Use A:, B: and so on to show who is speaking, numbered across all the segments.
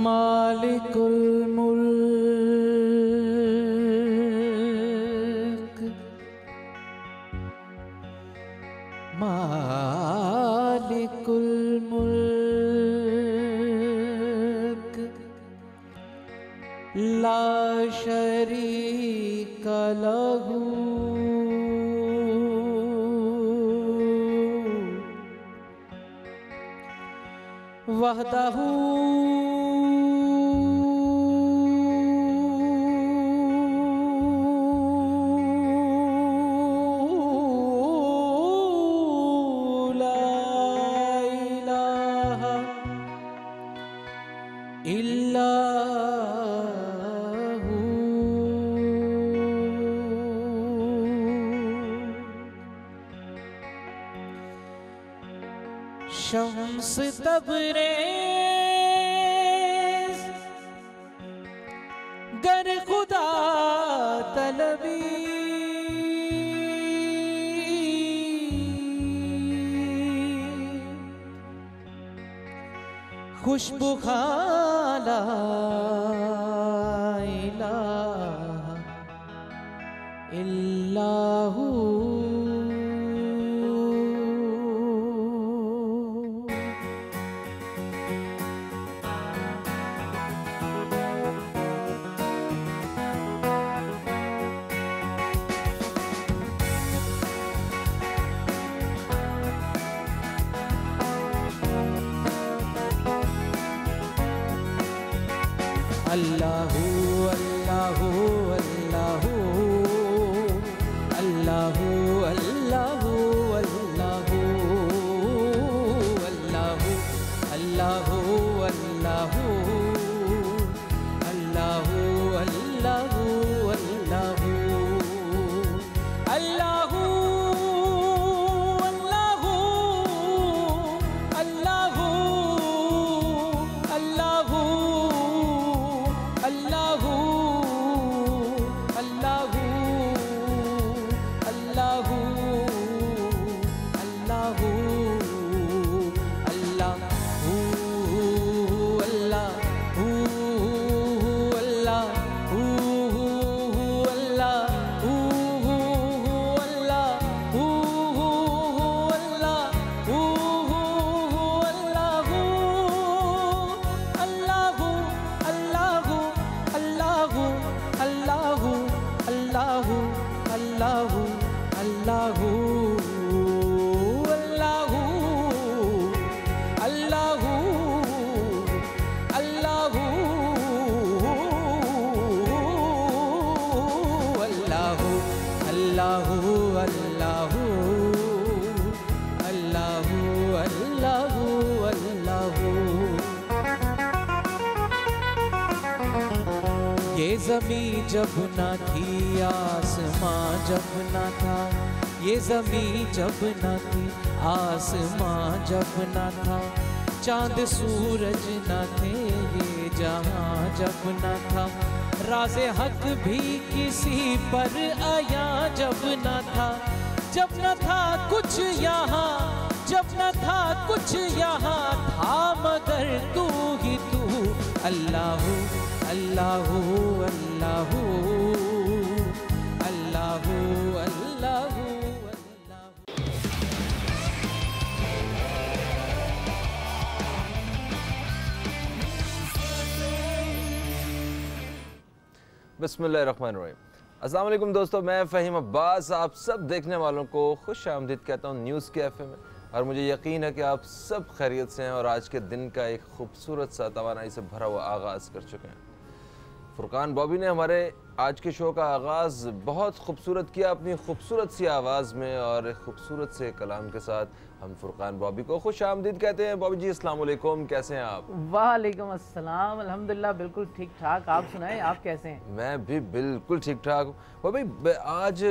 A: मालिकुल मुल्क मालिकुल मुल्क ला शरीक लहू वहदहू ला इलाहा इल्ला हू। शम्स तबरेज़ गर खुदा तलबी खुशबू खाला इलाहा इल्लाहू। अल्लाहू अल्लाहू अल्लाहू अल्लाहू अल्लाहू अल्लाहू अल्लाहू अल्लाहू अल्लाहू अल्लाहू अल्लाहू अल्लाहू अल्लाहू ये ज़मीं जब ना थी आसमां जब ना था, ये ज़मीं जब ना थी आसमां जब ना था, चांद सूरज ना थे ये जहां जब ना था, राज़े हक भी किसी पर आया जब ना था, जब न था कुछ यहाँ, जब न था कुछ यहाँ, था मगर तू ही तू। अल्लाहू अल्लाहू अल्लाहू अल्लाहू अल्लाहू।
B: बिस्मिल्लाहिर्रहमानिर्रहीम। अस्सलाम वालेकुम दोस्तों, मैं फ़हीम अब्बास आप सब देखने वालों को खुश आमदीद कहता हूँ न्यूज़ कैफ़े में। और मुझे यकीन है कि आप सब खैरियत से हैं और आज के दिन का एक खूबसूरत सा तवानाई से भरा हुआ आगाज़ कर चुके हैं। फुरकान बॉबी ने हमारे आज के शो का आगाज़ बहुत खूबसूरत किया अपनी खूबसूरत सी आवाज़ में और एक खूबसूरत से कलाम के साथ। हम फुरकान बॉबी को खुश आमदीद कहते हैं। बॉबी जी अस्सलाम वालेकुम, कैसे हैं आप?
C: वालेकुम अस्सलाम, अल्हम्दुलिल्लाह बिल्कुल ठीक ठाक। आप सुनाएं, आप कैसे हैं?
B: मैं भी बिल्कुल ठीक ठाक हूँ। बॉबी आज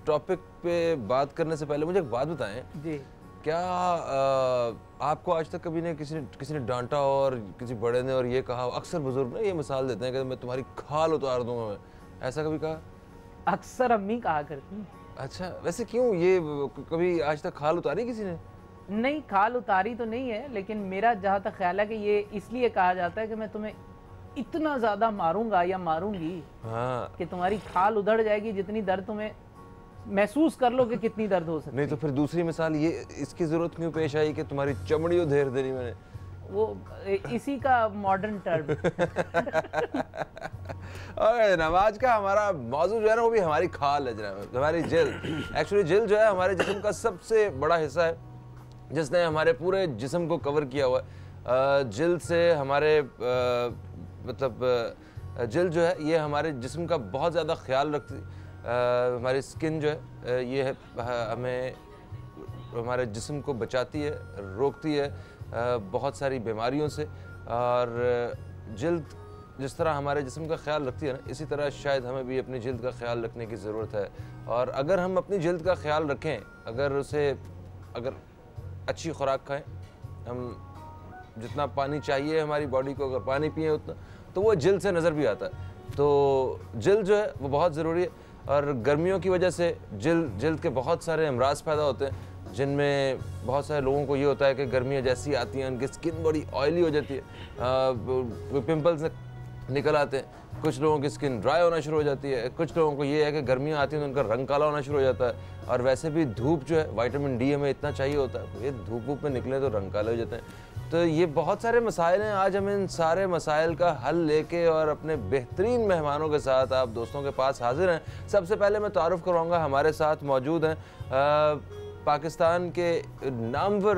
B: टॉपिक पे बात करने से पहले मुझे एक बात बताएं
C: जी।
B: क्या आपको आज तक कभी ने किसी ने डांटा और किसी बड़े ने और ये कहा, अक्सर बुजुर्ग ना ये मिसाल देते हैं कि मैं तुम्हारी खाल उतार दूंगा, मैं ऐसा कभी कहा?
C: अक्सर अम्मी कहा करती हैं।
B: अच्छा, वैसे क्यों ये कभी आज तक खाल उतारी किसी ने?
C: नहीं, खाल उतारी तो नहीं है, लेकिन मेरा जहाँ तक ख्याल है कि ये इसलिए कहा जाता है कि मैं तुम्हें इतना ज़्यादा मारूंगा या मारूंगी
B: हाँ।
C: कि तुम्हारी खाल उधड़ जाएगी, जितनी दर्द तुम्हें महसूस कर लो कि कितनी दर्द हो सकती है।
B: नहीं तो फिर दूसरी मिसाल ये इसकी ज़रूरत क्यों पेश आई कि तुम्हारी चमड़ी उधेड़ देनी मैंने?
C: वो इसी का मॉडर्न टर्म।
B: और जनाब आज का हमारा मौजूद जो है ना वो भी हमारी खाल है जनाब, हमारी जिल्द। एक्चुअली जिल्द जो है हमारे जिस्म का सबसे बड़ा हिस्सा है जिसने हमारे पूरे जिस्म को कवर किया हुआ है। जिल्द से हमारे मतलब जिल्द जो है ये हमारे जिस्म का बहुत ज़्यादा ख्याल रखती है। हमारी स्किन जो है ये हमें हमारे जिस्म को बचाती है, रोकती है बहुत सारी बीमारियों से। और जिल्द जिस तरह हमारे जिस्म का ख्याल रखती है ना, इसी तरह शायद हमें भी अपनी जिल्द का ख्याल रखने की ज़रूरत है। और अगर हम अपनी जिल्द का ख्याल रखें, अगर अच्छी खुराक खाएं, हम जितना पानी चाहिए हमारी बॉडी को अगर पानी पिए उतना, तो वो जिल्द से नज़र भी आता है। तो जिल्द जो है वो बहुत ज़रूरी है। और गर्मियों की वजह से जिल्द के बहुत सारे अमराज पैदा होते हैं, जिनमें बहुत सारे लोगों को ये होता है कि गर्मियाँ जैसी आती हैं उनकी स्किन बड़ी ऑयली हो जाती है, पिंपल्स निकल आते हैं, कुछ लोगों की स्किन ड्राई होना शुरू हो जाती है, कुछ लोगों को ये है कि गर्मियाँ आती हैं तो उनका रंग काला होना शुरू हो जाता है। और वैसे भी धूप जो है, विटामिन डी हमें इतना चाहिए होता है, ये धूप में निकले तो रंग काले हो जाते हैं। तो ये बहुत सारे मसाइल हैं। आज हम इन सारे मसाइल का हल लेके और अपने बेहतरीन मेहमानों के साथ आप दोस्तों के पास हाजिर हैं। सबसे पहले मैं तारुफ करवाऊँगा, हमारे साथ मौजूद हैं पाकिस्तान के नामवर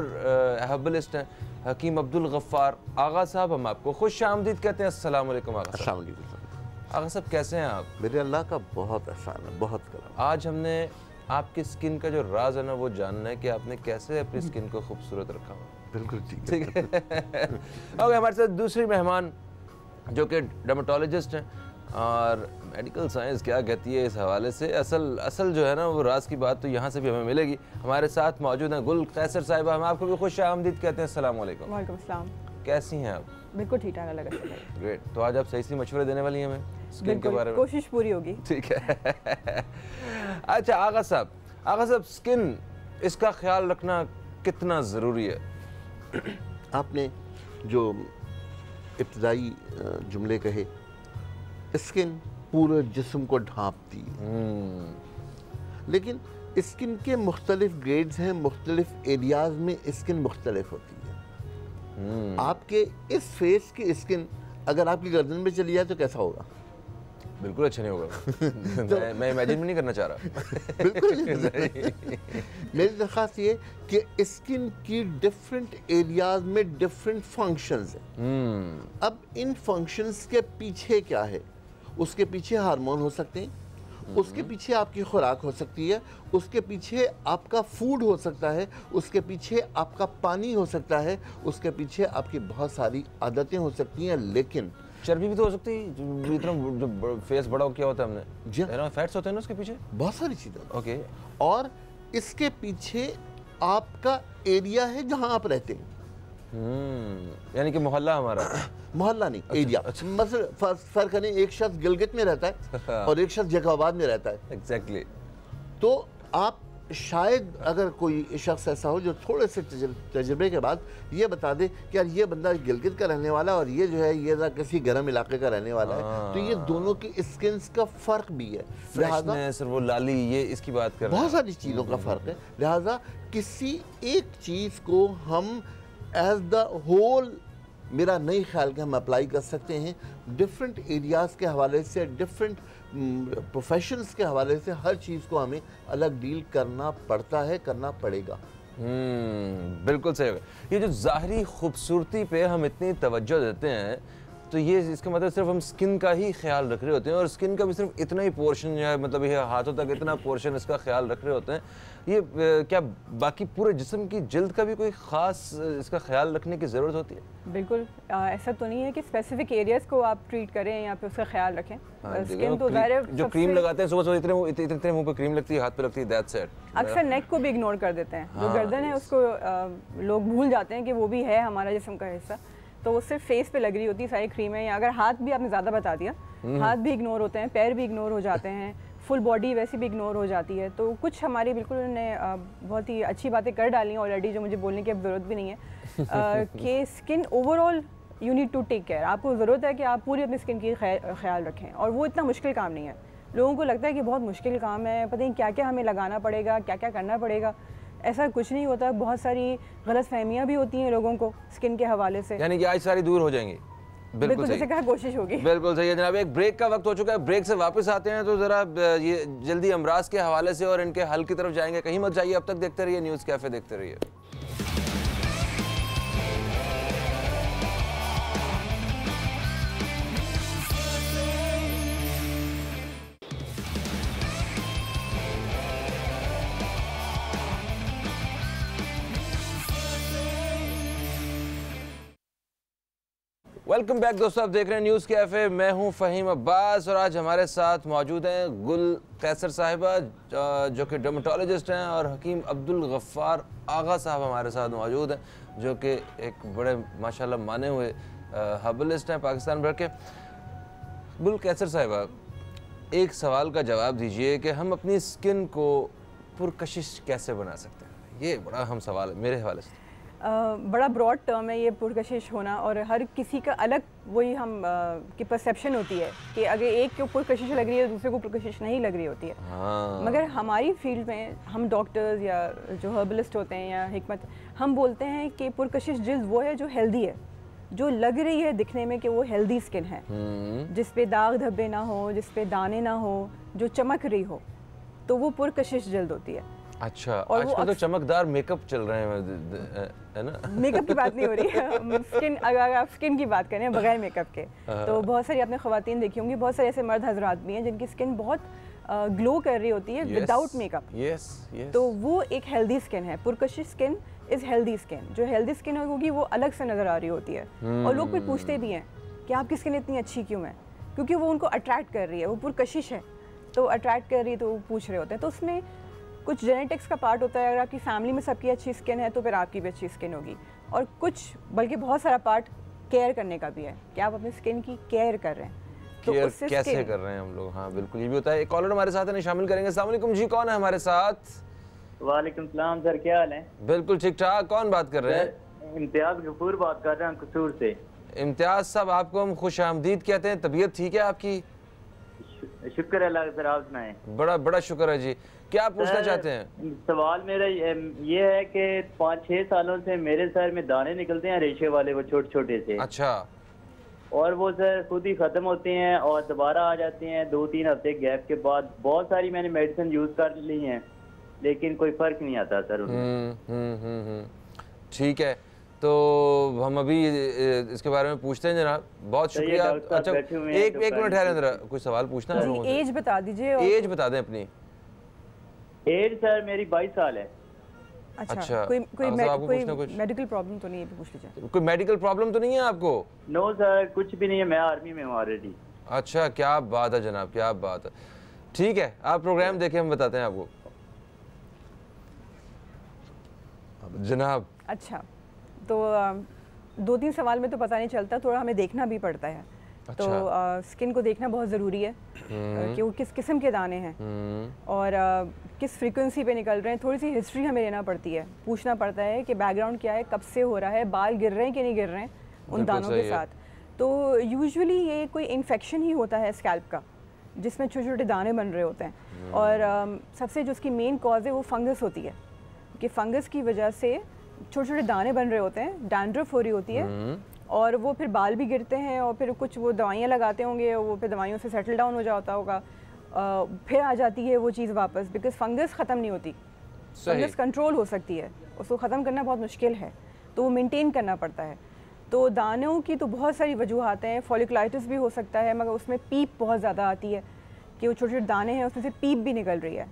B: हर्बलिस्ट हैं हकीम अब्दुल गफ्फार आगा साहब। हम आपको खुश आमदीद कहते हैं। अस्सलाम वालेकुम आगा साहब। आगा साहब कैसे हैं आप?
D: मेरे अल्लाह का बहुत एहसान है, बहुत करम।
B: आज हमने आपकी स्किन का जो राज है ना वो जानना है कि आपने कैसे अपनी स्किन को खूबसूरत रखा हुआ।
D: बिल्कुल
B: ठीक है। ओके, हमारे साथ दूसरी मेहमान जो कि डर्मेटोलॉजिस्ट हैं और मेडिकल साइंस क्या कहती है इस हवाले से, असल जो है ना वो राज की बात तो यहाँ से भी हमें मिलेगी। हमारे साथ मौजूद हैं गुल कैसर साहिबा। हम आपको भी खुश आमदीद कहते हैं। अस्सलाम वालेकुम।
E: वालेकुम अस्सलाम।
B: कैसी हैं आप?
E: बिल्कुल ठीक ठाक लगा।
B: ग्रेट। तो आज आप सही मशवरे देने वाली हैं हमें स्किन के बारे में?
E: कोशिश पूरी होगी।
B: ठीक है। अच्छा आगा साहब, स्किन इसका ख्याल रखना कितना ज़रूरी है?
D: आपने जो इब्तदाई जुमले कहे, स्किन पूरे जिस्म को ढांपती है, लेकिन स्किन के मुख्तलिफ ग्रेड्स हैं, मुख्तलिफ एरियाज में स्किन मुख्तलिफ होती है। आपके इस फेस की स्किन अगर आपकी गर्दन में चली जाए तो कैसा होगा?
B: बिल्कुल अच्छा नहीं होगा। तो मैं इमेजिन भी नहीं करना चाह रहा।
D: बिल्कुल नहीं। मेरी दरख्वास्त ये कि स्किन की डिफरेंट एरियाज में डिफरेंट फंक्शंस हैं। अब इन फंक्शंस के पीछे क्या है? उसके पीछे हार्मोन हो सकते हैं, उसके पीछे आपकी खुराक हो सकती है, उसके पीछे आपका फूड हो सकता है, उसके पीछे आपका पानी हो सकता है, उसके पीछे आपकी बहुत सारी आदतें हो सकती हैं। लेकिन
B: चर्बी भी तो हो सकती है, इतना जो फेस बड़ा क्या होता है हमने
D: जी
B: हाँ, फैट्स होते हैं ना उसके पीछे,
D: बहुत सारी चीज़ें।
B: ओके।
D: और इसके पीछे आपका एरिया है जहां आप रहते हैं।
B: यानी कि मोहल्ला हमारा।
D: मोहल्ला नहीं, एरिया। मतलब फर्क करें, एक शख्स गिलगित में रहता है और एक शख्स जैकोबाद में रहता है।
B: एग्जैक्टली।
D: तो आप शायद अगर कोई शख्स ऐसा हो जो थोड़े से तजुर्बे के बाद ये बता दे कि यार ये बंदा गिलगित का रहने वाला और ये जो है ये किसी गर्म इलाके का रहने वाला है, तो ये दोनों की स्किन का फ़र्क भी है।
B: लिहाजा वो लाली ये इसकी बात कर
D: बहुत सारी चीज़ों का फ़र्क है। लिहाजा किसी एक चीज़ को हम एज द होल, मेरा नहीं ख्याल कि हम अप्लाई कर सकते हैं। डिफरेंट एरियाज़ के हवाले से, डिफरेंट प्रोफेशंस के हवाले से हर चीज़ को हमें अलग डील करना पड़ता है, करना पड़ेगा।
B: बिल्कुल सही होगा। ये जो ज़ाहरी खूबसूरती पे हम इतनी तवज्जो देते हैं, तो ये इसका मतलब सिर्फ हम स्किन का ही ख्याल रख रहे होते हैं, और स्किन का भी सिर्फ इतना ही पोर्शन जो है, मतलब ये हाथों तक इतना पोर्शन इसका ख्याल रख रहे होते हैं। ये क्या बाकी पूरे जिस्म की जिल्द का भी कोई ख़ास इसका ख्याल रखने की ज़रूरत होती है?
E: बिल्कुल ऐसा तो नहीं है कि स्पेसिफिक एरियाज़ को आप ट्रीट करें या फिर उसका ख्याल रखें। स्किन तो
B: जो क्रीम लगाते हैं सुबह इतने मुंह पे क्रीम लगती है, हाथ पे लगती है, दैट्स इट।
E: अक्सर नेक को भी इग्नोर कर देते हैं। जो गर्दन है उसको लोग भूल जाते हैं कि वो भी है हमारा जिस्म का हिस्सा, तो वो सिर्फ फेस पे लग रही होती है सारी क्रीमें। या अगर हाथ भी आपने ज़्यादा बता दिया, हाथ भी इग्नोर होते हैं, पैर भी इग्नोर हो जाते हैं, फुल बॉडी वैसे भी इग्नोर हो जाती है। तो कुछ हमारी बिल्कुल उन्होंने बहुत ही अच्छी बातें कर डाली हैं ऑलरेडी, जो मुझे बोलने की अब ज़रूरत भी नहीं है कि skin overall you need to take care. आपको ज़रूरत है कि आप पूरी अपनी स्किन की ख्याल रखें, और वो इतना मुश्किल काम नहीं है। लोगों को लगता है कि बहुत मुश्किल काम है, पता नहीं क्या क्या हमें लगाना पड़ेगा, क्या क्या करना पड़ेगा। ऐसा कुछ नहीं होता। बहुत सारी गलतफहमियां भी होती हैं लोगों को स्किन के हवाले से,
B: यानी कि आज सारी दूर हो जाएंगी।
E: बिल्कुल जैसे कहा, कोशिश होगी।
B: बिल्कुल सही है जनाब। एक ब्रेक का वक्त हो चुका है, ब्रेक से वापस आते हैं तो ज़रा ये जल्दी अमराज के हवाले से और इनके हल की तरफ जाएंगे। कहीं मत जाइए, अब तक देखते रहिए न्यूज़ कैफ़े, देखते रहिए। वेलकम बैक दोस्तों, आप देख रहे हैं न्यूज़ कैफ़े। मैं हूं फ़हीम अब्बास और आज हमारे साथ मौजूद हैं गुल कैसर साहिबा जो कि डर्मेटोलॉजिस्ट हैं, और हकीम अब्दुल गफ्फार आगा साहब हमारे साथ मौजूद हैं जो कि एक बड़े माशाल्लाह माने हुए हर्बलिस्ट हैं पाकिस्तान भर के। गुल कैसर साहिबा, एक सवाल का जवाब दीजिए कि हम अपनी स्किन को पुरकशिश कैसे बना सकते हैं? ये बड़ा अहम सवाल है मेरे हवाले से।
E: बड़ा ब्रॉड टर्म है ये पुरकशिश होना, और हर किसी का अलग वही हम की परसेप्शन होती है कि अगर एक को पुरकशिश लग रही है दूसरे को पुरकशिश नहीं लग रही होती है। मगर हमारी फील्ड में हम डॉक्टर्स या जो हर्बलिस्ट होते हैं या हिकमत, हम बोलते हैं कि पुरकशिश जिल्द वो है जो हेल्दी है, जो लग रही है दिखने में कि वो हेल्दी स्किन है, जिस पे दाग धब्बे ना हो, जिस पे दाने ना हो, जो चमक रही हो, तो वो पुरकशिश जिल्द होती है।
B: अच्छा, और आजकल तो चमकदार मेकअप चल रहे हैं, है ना?
E: मेकअप की बात नहीं हो रही है, स्किन, अगर आप स्किन की बात करें बगैर मेकअप के, तो बहुत सारी आपने ख़वातीन देखी होंगी, बहुत सारे ऐसे मर्द हजरात भी हैं जिनकी स्किन बहुत ग्लो कर रही होती है विदाउट मेकअप। तो वो एक हेल्दी स्किन है। पुरकशिश स्किन इज़ हेल्दी स्किन। जो हेल्दी स्किन होगी वो अलग से नज़र आ रही होती है, और लोग फिर पूछते भी हैं कि आपकी स्किन इतनी अच्छी क्यों है, क्योंकि वो उनको अट्रैक्ट कर रही है, वो पुरकशिश है तो अट्रैक्ट कर रही है, तो वो पूछ रहे होते हैं। तो उसमें कुछ जेनेटिक्स का पार्ट होता है। अगर आपकी फैमिली में सबकी अच्छी स्किन है तो फिर आपकी भी अच्छी स्किन होगी, और कुछ बल्कि बहुत सारा पार्ट केयर करने का भी है कि आप अपनी स्किन की केयर कर रहे हैं। तो
B: केयर कैसे कर रहे हैं हम लोग? हाँ बिल्कुल, ये भी होता है। एक कॉलर हमारे साथ है, शामिल करेंगे। अस्सलाम वालेकुम जी, कौन है हमारे साथ?
F: वालेकुम सलाम सर, क्या हाल है?
B: बिल्कुल ठीक ठाक। कौन बात कर रहे हैं?
F: इम्तियाज गफूर बात कर रहा हूँ कसूर से।
B: इम्तियाज साहब, आपको हम खुश आमदीद कहते हैं। तबीयत ठीक है आपकी?
F: शुक्र है अल्लाह, सर आप सुनाएं।
B: बड़ा बड़ा शुक्र है जी। क्या पूछना चाहते हैं?
F: सवाल मेरा ये है कि 5-6 सालों से मेरे सर में दाने निकलते हैं रेशे वाले, वो छोटे छोटे से।
B: अच्छा।
F: और वो सर खुद ही खत्म होते हैं और दोबारा आ जाते हैं 2-3 हफ्ते गैप के बाद। बहुत सारी मैंने मेडिसिन यूज कर ली हैं लेकिन कोई फर्क नहीं आता सर।
B: ठीक है, तो हम अभी इसके बारे में पूछते हैं जनाब। बहुत शुक्रिया। अच्छा, एक मिनट ठहरें जरा, कुछ सवाल पूछना है।
E: एज बता दीजिए।
B: एज बता दें अपनी।
F: एज सर मेरी 22 साल है।
E: अच्छा, कोई मेडिकल प्रॉब्लम तो नहीं है? पूछ लीजिए।
B: कोई मेडिकल प्रॉब्लम तो नहीं है आपको?
F: नो सर, कुछ भी नहीं है, मैं आर्मी में हूँ ऑलरेडी।
B: अच्छा, क्या बात है जनाब, क्या बात है। ठीक है, आप प्रोग्राम देखें, हम बताते हैं आपको जनाब।
E: अच्छा, तो 2-3 सवाल में तो पता नहीं चलता, थोड़ा हमें देखना भी पड़ता है। अच्छा। तो स्किन को देखना बहुत ज़रूरी है कि वो किस किस्म के दाने हैं और किस फ्रीक्वेंसी पे निकल रहे हैं। थोड़ी सी हिस्ट्री हमें लेना पड़ती है, पूछना पड़ता है कि बैकग्राउंड क्या है, कब से हो रहा है, बाल गिर रहे हैं कि नहीं गिर रहे हैं उन दानों के साथ। तो यूजुअली ये कोई इन्फेक्शन ही होता है स्कैल्प का, जिसमें छोटे छोटे दाने बन रहे होते हैं। और सबसे जो उसकी मेन कॉज है वो फंगस होती है, कि फंगस की वजह से छोटे छोटे दाने बन रहे होते हैं, डैंड्रफ हो रही होती है, और वो फिर बाल भी गिरते हैं, और फिर कुछ वो दवाइयाँ लगाते होंगे, वो फिर दवाइयों से सेटल डाउन हो जाता होगा, फिर आ जाती है वो चीज़ वापस, बिकॉज फंगस ख़त्म नहीं होती। फंगस कंट्रोल हो सकती है, उसको ख़त्म करना बहुत मुश्किल है, तो वो मेंटेन करना पड़ता है। तो दानों की तो बहुत सारी वजूहात हैं। फॉलिकुलाइटिस भी हो सकता है, मगर उसमें पीप बहुत ज़्यादा आती है कि वो छोटे छोटे दाने हैं उसमें से पीप भी निकल रही है,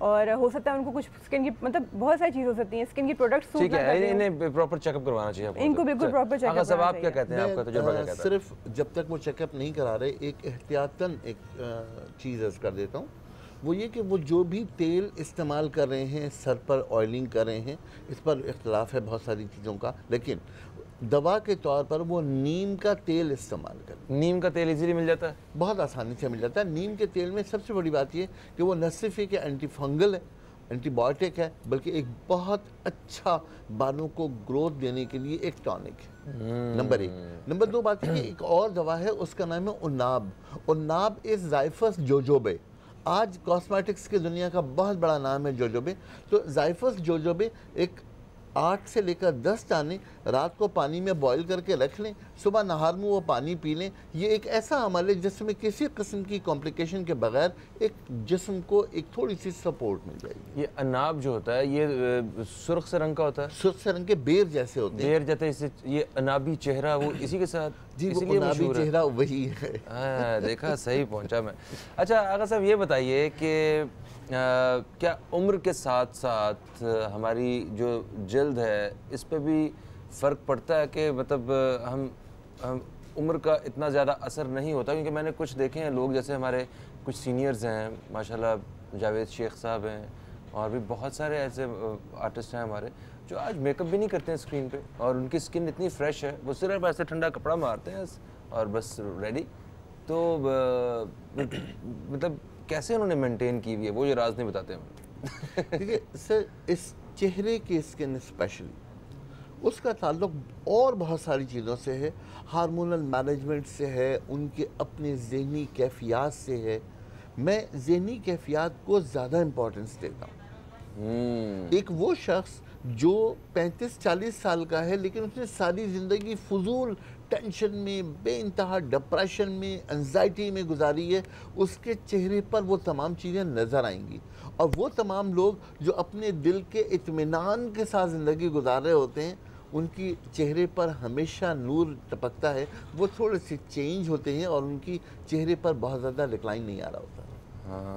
E: और हो सकता है उनको कुछ स्किन की, मतलब बहुत सारी चीज़ हो सकती हैं, स्किन की प्रोडक्ट्स सूट ना करें।
B: इन्हें प्रॉपर चेकअप करवाना चाहिए,
E: इनको बिल्कुल प्रॉपर चेकअप करवाना चाहिए।
B: आप क्या कहते हैं, आपका तजुर्बा क्या कहता है?
D: सिर्फ जब तक वो चेकअप नहीं करा रहे, एक एहतियातन एक चीज़ अर्ज़ कर देता हूँ, वो ये कि वो जो भी तेल इस्तेमाल कर रहे हैं, सर पर ऑयलिंग कर रहे हैं, इस पर इख्तलाफ है बहुत सारी चीज़ों का, लेकिन दवा के तौर पर वो नीम का तेल इस्तेमाल करें।
B: नीम का तेल इजीली मिल जाता है?
D: बहुत आसानी से मिल जाता है। नीम के तेल में सबसे बड़ी बात ये कि वो न सिर्फ एक एंटी फंगल है, एंटीबायोटिक है, बल्कि एक बहुत अच्छा बालों को ग्रोथ देने के लिए एक टॉनिक है। नंबर 1। नंबर 2 बात है कि एक और दवा है, उसका नाम है उन्नाब। उन्नाब इज ज़ाइफस जोजोबे। आज कॉस्मेटिक्स की दुनिया का बहुत बड़ा नाम है जोजोबे। तो ज़ाइफस जोजोबे एक 8 से लेकर 10 दाने रात को पानी में बॉईल करके रख लें, सुबह नहार में वो पानी पी लें। ये एक ऐसा अमल है जिसमें किसी किस्म की कॉम्प्लिकेशन के बगैर एक जिस्म को एक थोड़ी सी सपोर्ट मिल जाएगी।
B: ये अनाब जो होता है ये सुर्ख से रंग का होता है?
D: सुर्ख से रंग के बेर जैसे होते हैं।
B: बेर जैसे इसे ये अनाबी चेहरा वो इसी के साथ
D: जी, वो
B: इसीलिए
D: अनाबी
B: मशहूर है।
D: चेहरा वही है।
B: देखा, सही पहुंचा मैं। अच्छा आगा साहब ये बताइए कि क्या उम्र के साथ साथ हमारी जो जल्द है इस पे भी फ़र्क पड़ता है कि मतलब हम उम्र का इतना ज़्यादा असर नहीं होता? क्योंकि मैंने कुछ देखे हैं लोग, जैसे हमारे कुछ सीनियर्स हैं माशाल्लाह, जावेद शेख साहब हैं और भी बहुत सारे ऐसे आर्टिस्ट हैं हमारे जो आज मेकअप भी नहीं करते हैं स्क्रीन पे और उनकी स्किन इतनी फ्रेश है, वो सिर्फ ऐसे ठंडा कपड़ा मारते हैं और बस रेडी। तो मतलब कैसे उन्होंने मेंटेन की हुई है, वो ये राज नहीं बताते हैं।
D: देखिए सर, इस चेहरे की स्किन स्पेशली उसका ताल्लुक और बहुत सारी चीज़ों से है, हार्मोनल मैनेजमेंट से है, उनके अपने ज़हनी कैफियत से है। मैं ज़हनी कैफियत को ज़्यादा इम्पोर्टेंस देता हूँ। एक वो शख्स जो 35-40 साल का है लेकिन उसने सारी ज़िंदगी फजूल टेंशन में, बेइंतहा डिप्रेशन में, एंजाइटी में गुजारी है, उसके चेहरे पर वो तमाम चीज़ें नज़र आएंगी। और वो तमाम लोग जो अपने दिल के इत्मीनान के साथ ज़िंदगी गुजार रहे होते हैं, उनकी चेहरे पर हमेशा नूर टपकता है, वो थोड़े से चेंज होते हैं और उनकी चेहरे पर बहुत ज़्यादा डिक्लाइन नहीं आ रहा होता।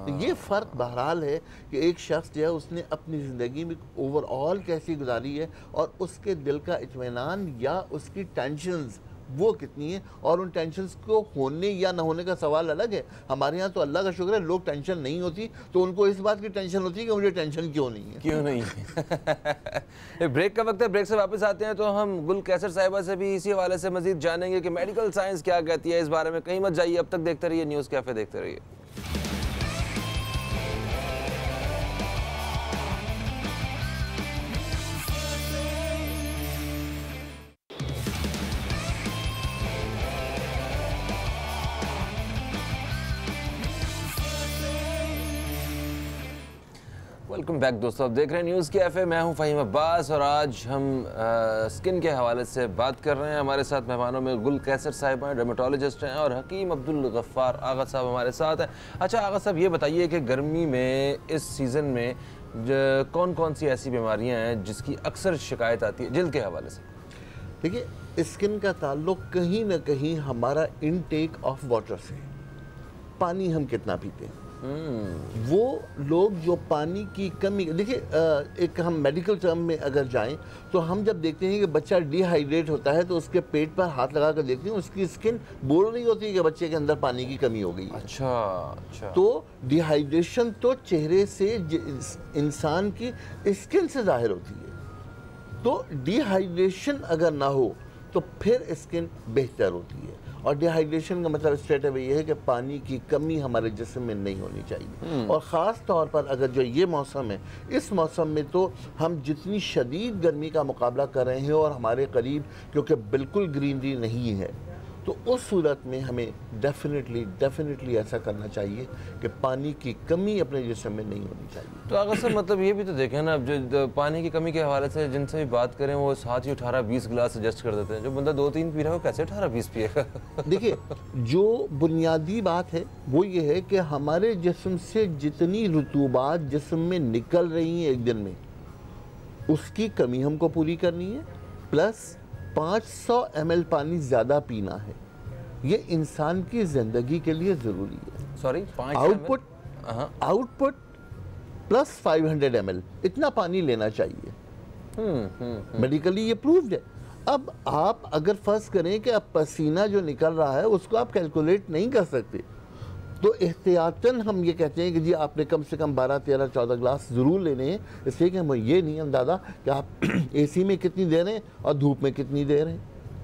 D: तो ये फ़र्क बहरहाल है कि एक शख्स जो है उसने अपनी ज़िंदगी में ओवरऑल कैसी गुजारी है और उसके दिल का इत्मीनान या उसकी टेंशन्स वो कितनी है, और उन टेंशन्स को होने या ना होने का सवाल अलग है। हमारे यहाँ तो अल्लाह का शुक्र है लोग टेंशन नहीं होती, तो उनको इस बात की टेंशन होती है कि मुझे टेंशन क्यों नहीं है।
B: क्यों नहीं है। ब्रेक का वक्त है, ब्रेक से वापस आते हैं तो हम गुल कैसर साहिबा से भी इसी हवाले से मजीद जानेंगे कि मेडिकल साइंस क्या कहती है इस बारे में। कहीं मत जाइए, अब तक देखते रहिए न्यूज़ कैफ़े, देखते रहिए। वेलकम बैक दोस्तों, आप देख रहे हैं न्यूज़ कैफ़े। मैं हूं फ़हीम अब्बास और आज हम स्किन के हवाले से बात कर रहे हैं। हमारे साथ मेहमानों में गुल कैसर साहिब हैं, डर्मेटोलॉजिस्ट हैं, और हकीम अब्दुल गफ्फार आगा साहब हमारे साथ हैं। अच्छा आगा साहब ये बताइए कि गर्मी में इस सीज़न में कौन कौन सी ऐसी बीमारियां हैं जिसकी अक्सर शिकायत आती है जिल्द के हवाले से?
D: देखिए, स्किन का ताल्लुक कहीं ना कहीं हमारा इनटेक ऑफ वाटर से, पानी हम कितना पीते हैं। वो लोग जो पानी की कमी, देखिए एक हम मेडिकल टर्म में अगर जाएं तो हम जब देखते हैं कि बच्चा डिहाइड्रेट होता है तो उसके पेट पर हाथ लगा कर देखते हैं, उसकी स्किन बोल रही होती है कि बच्चे के अंदर पानी की कमी हो गई है।
B: अच्छा।
D: तो डिहाइड्रेशन तो चेहरे से इंसान की स्किन से जाहिर होती है। तो डिहाइड्रेशन अगर ना हो तो फिर स्किन बेहतर होती है। और डिहाइड्रेशन का मतलब स्ट्रेट अवे ये है कि पानी की कमी हमारे जिस्म में नहीं होनी चाहिए। और ख़ास तौर पर अगर जो ये मौसम है, इस मौसम में तो हम जितनी शदीद गर्मी का मुकाबला कर रहे हैं और हमारे करीब क्योंकि बिल्कुल ग्रीनरी नहीं है, तो उस सूरत में हमें डेफिनेटली ऐसा करना चाहिए कि पानी की कमी अपने जिस्म में नहीं होनी चाहिए।
B: तो अगर सर मतलब ये भी तो देखें ना, जो पानी की कमी के हवाले से जिनसे भी बात करें वो साथ ही 18-20 गिलास सजेस्ट कर देते हैं। जो बंदा 2-3 पी रहा है वो कैसे 18-20 पिएगा?
D: देखिए, जो बुनियादी बात है वो ये है कि हमारे जिस्म से जितनी रुतूबात जिस्म में निकल रही हैं एक दिन में, उसकी कमी हमको पूरी करनी है, प्लस 500 ml पानी ज़्यादा पीना है। ये इंसान की ज़िंदगी के लिए ज़रूरी है।
B: सॉरी,
D: आउटपुट प्लस 500 ml इतना पानी लेना चाहिए। मेडिकली ये प्रूव्ड है। अब आप अगर फर्ज करें कि अब पसीना जो निकल रहा है उसको आप कैलकुलेट नहीं कर सकते, तो एहतियातन हम ये कहते हैं कि जी आपने कम से कम 12, 13, 14 गिलास ज़रूर लेने हैं, इसलिए कि हमें ये नहीं अंदाज़ा कि आप एसी में कितनी देर हैं और धूप में कितनी देर हैं।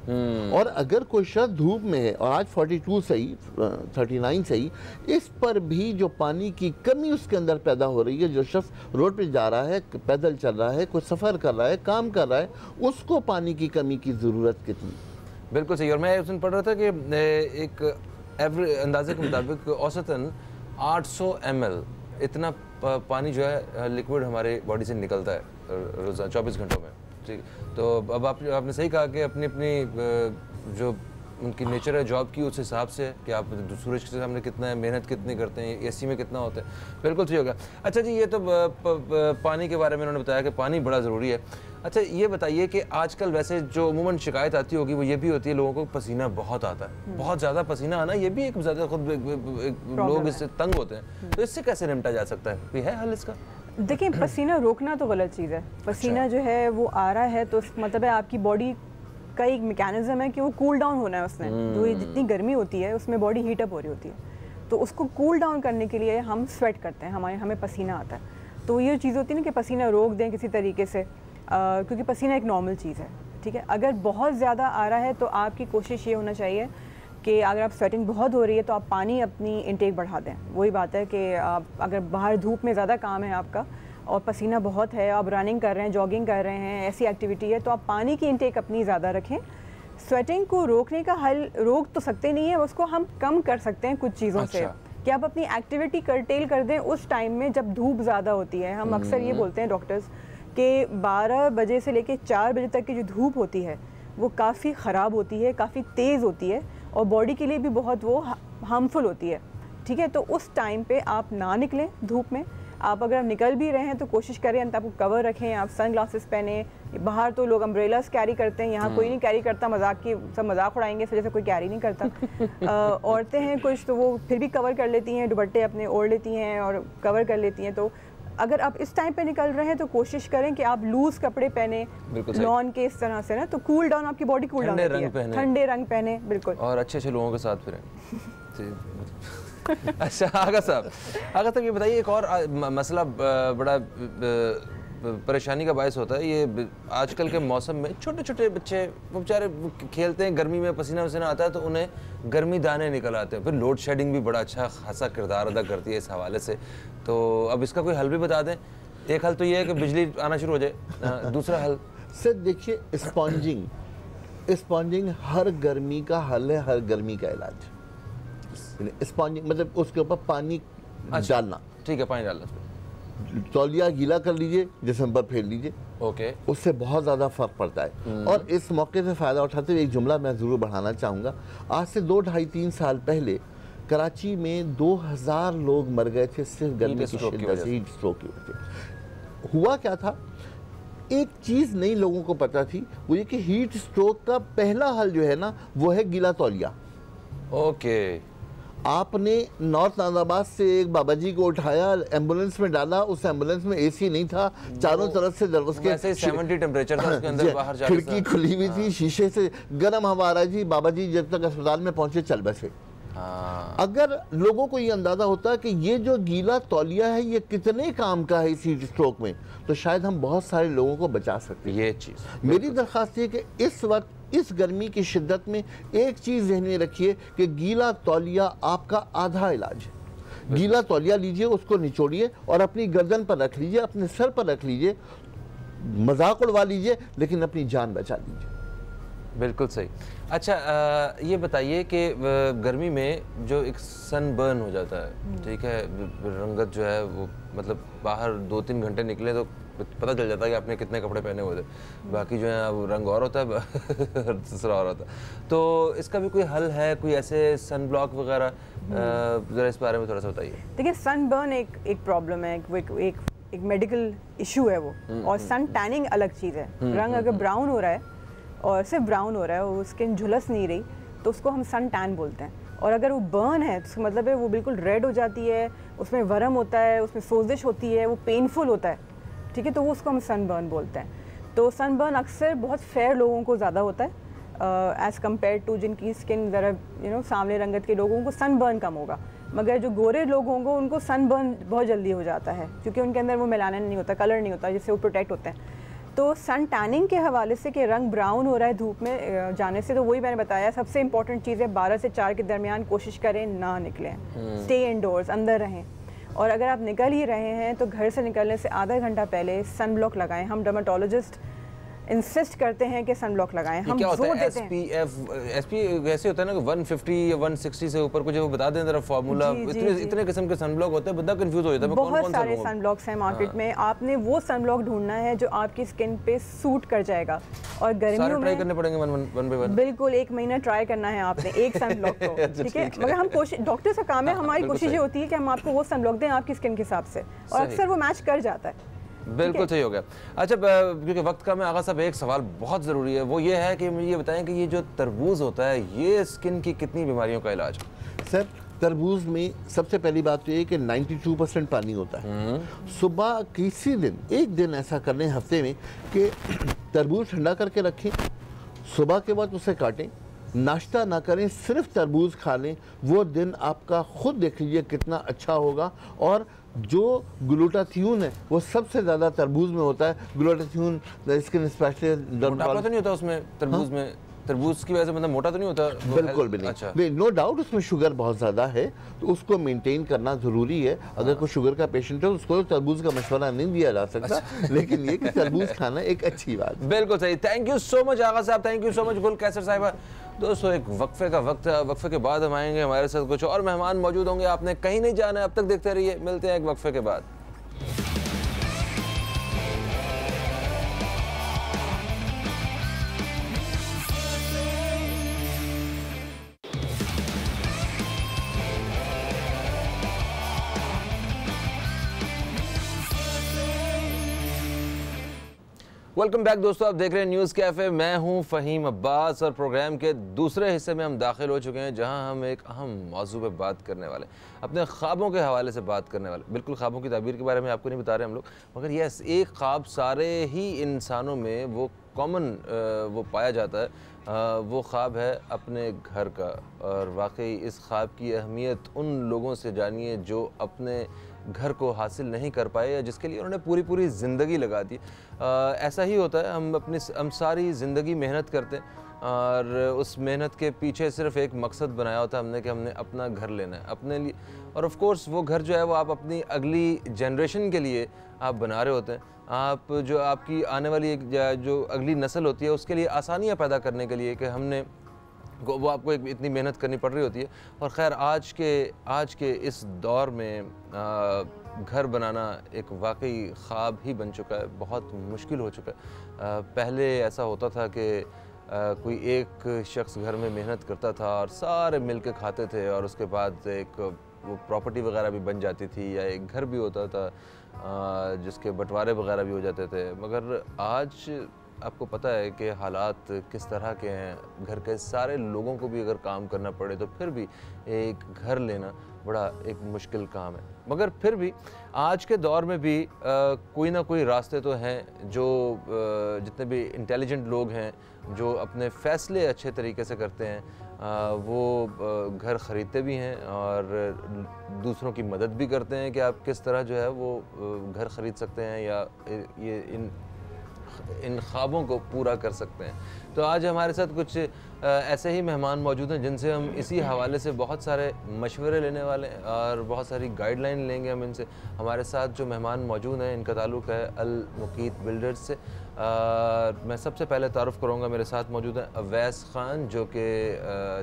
D: और अगर कोई शख्स धूप में है और आज 42 सही 39 सही, इस पर भी जो पानी की कमी उसके अंदर पैदा हो रही है, जो शख्स रोड पे जा रहा है, पैदल चल रहा है, कोई सफ़र कर रहा है, काम कर रहा है, उसको पानी की कमी की ज़रूरत कितनी।
B: बिल्कुल सही। और मैं उस दिन पढ़ रहा था कि एक एवरेज अंदाजे के मुताबिक औसतन 800 ml इतना पानी जो है लिक्विड हमारे बॉडी से निकलता है रोज़ाना 24 घंटों में। ठीक, तो अब आपने सही कहा कि अपनी अपनी जो उनकी नेचर है जॉब की, उस हिसाब से कि आप सूरज के सामने कितना है, मेहनत कितनी करते हैं, एसी में कितना होता है। बिल्कुल सही होगा। अच्छा जी, ये तो पानी के बारे में उन्होंने बताया कि पानी बड़ा ज़रूरी है। अच्छा ये बताइए कि आजकल वैसे जो अमूमन शिकायत आती होगी वो ये भी होती है लोगों को पसीना बहुत आता है, बहुत ज़्यादा पसीना आना, ये भी एक ज़्यादा खुद लोग इससे तंग होते हैं, तो इससे कैसे निपटा जा सकता है? कोई है हल इसका?
E: देखिए, पसीना रोकना तो गलत चीज़ है। पसीना जो है वो आ रहा है तो मतलब है आपकी बॉडी का एक मैकेनिज्म है कि वो कूल डाउन होना है उसने। जो ये जितनी गर्मी होती है उसमें बॉडी हीटअप हो रही होती है, तो उसको कूल डाउन करने के लिए हम स्वेट करते हैं, हमें पसीना आता है। तो ये चीज़ होती है ना कि पसीना रोक दें किसी तरीके से, क्योंकि पसीना एक नॉर्मल चीज़ है। ठीक है, अगर बहुत ज़्यादा आ रहा है तो आपकी कोशिश ये होना चाहिए कि अगर आप स्वेटिंग बहुत हो रही है तो आप पानी अपनी इंटेक बढ़ा दें। वही बात है कि आप अगर बाहर धूप में ज़्यादा काम है आपका और पसीना बहुत है, आप रनिंग कर रहे हैं, जॉगिंग कर रहे हैं, ऐसी एक्टिविटी है, तो आप पानी की इंटेक अपनी ज़्यादा रखें। स्वेटिंग को रोकने का हल रोक तो सकते नहीं है, उसको हम कम कर सकते हैं कुछ चीज़ों से, कि आप अपनी एक्टिविटी कर्टेल कर दें उस टाइम में जब धूप ज़्यादा होती है। हम अक्सर ये बोलते हैं डॉक्टर्स कि 12 बजे से लेकर 4 बजे तक की जो धूप होती है वो काफ़ी ख़राब होती है, काफ़ी तेज़ होती है और बॉडी के लिए भी बहुत वो हार्मफुल होती है। ठीक है, तो उस टाइम पे आप ना निकलें धूप में। आप अगर निकल भी रहे हैं तो कोशिश करें अंत आपको कवर रखें, आप सन ग्लासेस पहने। बाहर तो लोग अम्ब्रेलास कैरी करते हैं, यहाँ कोई नहीं कैरी करता, सब मजाक उड़ाएंगे, इस वजह से कोई कैरी नहीं करता। औरतें हैं कुछ तो वो फिर भी कवर कर लेती हैं, दुपट्टे अपने ओढ़ लेती हैं और कवर कर लेती हैं। तो अगर आप इस टाइम पे निकल रहे हैं तो कोशिश करें कि आप लूज कपड़े पहने लॉन के इस तरह से ना, तो कूल डाउन आपकी बॉडी कूल डाउन होती है। ठंडे रंग पहने बिल्कुल, और
B: अच्छे लोगों के साथ फिरें। अच्छा आगा साहब ये बताइए, एक और मसला बड़ा परेशानी का बायस होता है, ये आजकल के मौसम में छोटे छोटे बच्चे वो बेचारे खेलते हैं, गर्मी में पसीना वसीना आता है तो उन्हें गर्मी दाने निकल आते हैं। फिर लोड शेडिंग भी बड़ा अच्छा खासा किरदार अदा करती है इस हवाले से, तो अब इसका कोई हल भी बता दें। एक हल तो ये है कि बिजली आना शुरू हो जाए, दूसरा हल
D: सर देखिए, स्पॉन्जिंग हर गर्मी का हल है, हर गर्मी का इलाज। स्पॉन्जिंग मतलब उसके ऊपर पानी डालना।
B: ठीक है, पानी डालना,
D: तौलिया गीला कर लीजिए, जिस्म पर फेर लीजिए,
B: ओके,
D: उससे बहुत ज़्यादा फ़र्क पड़ता है। और इस मौके से फ़ायदा उठाते हुए एक जुमला मैं ज़रूर बढ़ाना चाहूँगा। आज से 2, 2.5, 3 साल पहले कराची में 2000 लोग मर गए थे सिर्फ गर्मी की शिद्दत से, हीट स्ट्रोक की वजह से। हुआ क्या था, एक चीज़ नहीं लोगों को पता थी, वो ये कि हीट स्ट्रोक का पहला हल जो है ना वो है गीला तौलिया।
B: ओके,
D: आपने नॉर्थ नाजाबाद से एक बाबा जी को उठाया, एम्बुलेंस में डाला, उस एम्बुलेंस में एसी नहीं था, चारों तरफ से दरवाजे
B: 70 टेम्परेचर था उसके अंदर, बाहर जाके
D: खिड़की खुली हुई थी, शीशे से गर्म हवा आ रहा जी। बाबा जी जब तक अस्पताल में पहुंचे चल बसे। अगर लोगों को ये अंदाजा होता कि ये जो गीला तौलिया है ये कितने काम का है इस हीट स्ट्रोक में, तो शायद हम बहुत सारे लोगों को बचा सकते हैं।
B: ये चीज़
D: मेरी दरख्वास्त है कि इस वक्त इस गर्मी की शिद्दत में एक चीज़ ध्यान में रखिए कि गीला तौलिया आपका आधा इलाज है। गीला तौलिया लीजिए, उसको निचोड़िए और अपनी गर्दन पर रख लीजिए, अपने सर पर रख लीजिए, मजाक उड़वा लीजिए, लेकिन अपनी जान बचा लीजिए।
B: बिल्कुल सही। अच्छा ये बताइए कि गर्मी में जो एक सन बर्न हो जाता है, ठीक है, रंगत जो है वो मतलब बाहर 2-3 घंटे निकले तो पता चल जाता है कि आपने कितने कपड़े पहने हुए थे, बाकी जो है वो रंग और होता है दूसरा और होता है। तो इसका भी कोई हल है, कोई ऐसे सन ब्लॉक वगैरह, ज़रा इस बारे में थोड़ा सा बताइए।
E: देखिए, सन बर्न एक प्रॉब्लम है, एक मेडिकल इशू है वो, और सन टैनिंग अलग चीज़ है। रंग अगर ब्राउन हो रहा है और सिर्फ ब्राउन हो रहा है, वो स्किन झुलस नहीं रही, तो उसको हम सन टैन बोलते हैं। और अगर वो बर्न है तो मतलब है वो बिल्कुल रेड हो जाती है, उसमें वर्म होता है, उसमें सोजिश होती है, वो पेनफुल होता है, ठीक है, तो वो उसको हम सन बर्न बोलते हैं। तो सन बर्न अक्सर बहुत फेयर लोगों को ज़्यादा होता है एज़ कम्पेयर टू जिनकी स्किन ज़रा सांवले रंगत के लोगों को सन बर्न कम होगा। मगर जो गोरे लोग होंगे उनको सन बर्न बहुत जल्दी हो जाता है, क्योंकि उनके अंदर वो मेलानिन नहीं होता, कलर नहीं होता जिससे वो प्रोटेक्ट होते हैं। तो सन टैनिंग के हवाले से कि रंग ब्राउन हो रहा है धूप में जाने से, तो वही मैंने बताया सबसे इंपॉर्टेंट चीज़ है 12 से 4 के दरमियान कोशिश करें ना निकलें, स्टे इनडोर्स, अंदर रहें। और अगर आप निकल ही रहे हैं तो घर से निकलने से आधा घंटा पहले सन ब्लॉक लगाएं। हम डर्माटोलॉजिस्ट इंसिस्ट करते हैं कि सन ब्लॉक लगाएं। हम जोर देते हैं
B: SPF ऐसे होता है ना कि 150 या 160 से ऊपर कुछ वो बता दें जरा फार्मूला। इतने किस्म के सन ब्लॉक होते हैं, बंदा कंफ्यूज हो जाता है।
E: बहुत सारे सन ब्लॉक्स हैं मार्केट में, आपने वो सन ब्लॉक ढूंढना है जो आपकी स्किन पे सूट कर जाएगा। और गर्मियों में
B: ट्राई करने पड़ेंगे वन बाय वन।
E: बिल्कुल 1 महीना ट्राई करना है आपने एक सन ब्लॉक को, ठीक है। मगर हम कोशिश, डॉक्टर का काम है, हमारी कोशिश ये होती है कि हम आपको वो सन ब्लॉक दें आपकी स्किन के हिसाब से, और अक्सर वो मैच कर जाता है।
B: बिल्कुल सही हो गया। अच्छा, क्योंकि वक्त का मैं आगा साहब एक सवाल बहुत ज़रूरी है, वो ये है कि मुझे ये बताएं कि ये जो तरबूज होता है ये स्किन की कितनी बीमारियों का इलाज है?
D: सर तरबूज में सबसे पहली बात तो ये कि 92% पानी होता है। सुबह किसी दिन एक दिन ऐसा कर लें हफ्ते में कि तरबूज ठंडा करके रखें, सुबह के बाद उसे काटें, नाश्ता ना करें, सिर्फ तरबूज खा लें, वो दिन आपका खुद देख लीजिए कितना अच्छा होगा। और जो ग्लूटाथियोन है वो सबसे ज़्यादा तरबूज में होता है। ग्लूटाथियोन स्किन स्पेशलिस्ट
B: मोटापा तो नहीं होता उसमें तरबूज में? तरबूज की वजह से मतलब मोटा तो नहीं होता?
D: बिल्कुल भी नहीं।
B: अच्छा।
D: नो डाउट उसमें शुगर बहुत ज़्यादा है, तो उसको मेंटेन करना ज़रूरी है। अगर कोई शुगर का पेशेंट है उसको तरबूज का मशवरा नहीं दिया जा सकता। अच्छा। लेकिन ये कि तरबूज खाना एक अच्छी बात है।
B: बिल्कुल सही। थैंक यू सो मच आगा साहब, थैंक यू सो मच गुल कैसर साहिबा। दोस्तों एक वक्फे का वक्त है, वक्फे के बाद हम आएंगे, हमारे साथ कुछ और मेहमान मौजूद होंगे, आपने कहीं नहीं जाना है, अब तक देखते रहिए। मिलते हैं एक वक्फे के बाद। वेलकम बैक दोस्तों, आप देख रहे हैं न्यूज़ कैफ़े। मैं हूं फ़हीम अब्बास और प्रोग्राम के दूसरे हिस्से में हम दाखिल हो चुके हैं, जहां हम एक अहम मौजू पे बात करने वाले, अपने ख्वाबों के हवाले से बात करने वाले। बिल्कुल ख्वाबों की ताबीर के बारे में आपको नहीं बता रहे हम लोग, मगर यस, एक ख्वाब सारे ही इंसानों में वो कॉमन वो पाया जाता है। वो ख्वाब है अपने घर का। और वाकई इस ख्वाब की अहमियत उन लोगों से जानिए जो अपने घर को हासिल नहीं कर पाए या जिसके लिए उन्होंने पूरी ज़िंदगी लगा दी। ऐसा ही होता है, हम सारी ज़िंदगी मेहनत करते हैं और उस मेहनत के पीछे सिर्फ एक मकसद बनाया होता है हमने कि हमने अपना घर लेना है अपने लिए। और ऑफ कोर्स वो घर जो है वो आप अपनी अगली जनरेशन के लिए आप बना रहे होते हैं। आप जो आपकी आने वाली जो अगली नस्ल होती है उसके लिए आसानियाँ पैदा करने के लिए कि हमने वो आपको इतनी मेहनत करनी पड़ रही होती है। और ख़ैर आज के इस दौर में घर बनाना एक वाकई ख्वाब ही बन चुका है, बहुत मुश्किल हो चुका है। पहले ऐसा होता था कि कोई एक शख्स घर में मेहनत करता था और सारे मिल के खाते थे और उसके बाद एक वो प्रॉपर्टी वगैरह भी बन जाती थी या एक घर भी होता था जिसके बंटवारे वगैरह भी हो जाते थे। मगर आज आपको पता है कि हालात किस तरह के हैं। घर के सारे लोगों को भी अगर काम करना पड़े तो फिर भी एक घर लेना बड़ा एक मुश्किल काम है। मगर फिर भी आज के दौर में भी कोई ना कोई रास्ते तो हैं जो जितने भी इंटेलिजेंट लोग हैं जो अपने फ़ैसले अच्छे तरीके से करते हैं, वो घर ख़रीदते भी हैं और दूसरों की मदद भी करते हैं कि आप किस तरह जो है वो घर ख़रीद सकते हैं या ये इन ख्वाबों को पूरा कर सकते हैं। तो आज हमारे साथ कुछ ऐसे ही मेहमान मौजूद हैं जिनसे हम इसी हवाले से बहुत सारे मशवरे लेने वाले हैं और बहुत सारी गाइडलाइन लेंगे हम इनसे। हमारे साथ जो मेहमान मौजूद हैं इनका ताल्लुक़ है अल मुकीत बिल्डर्स से। मैं सबसे पहले तारुफ़ करूँगा, मेरे साथ मौजूद हैं अवैस ख़ान जो कि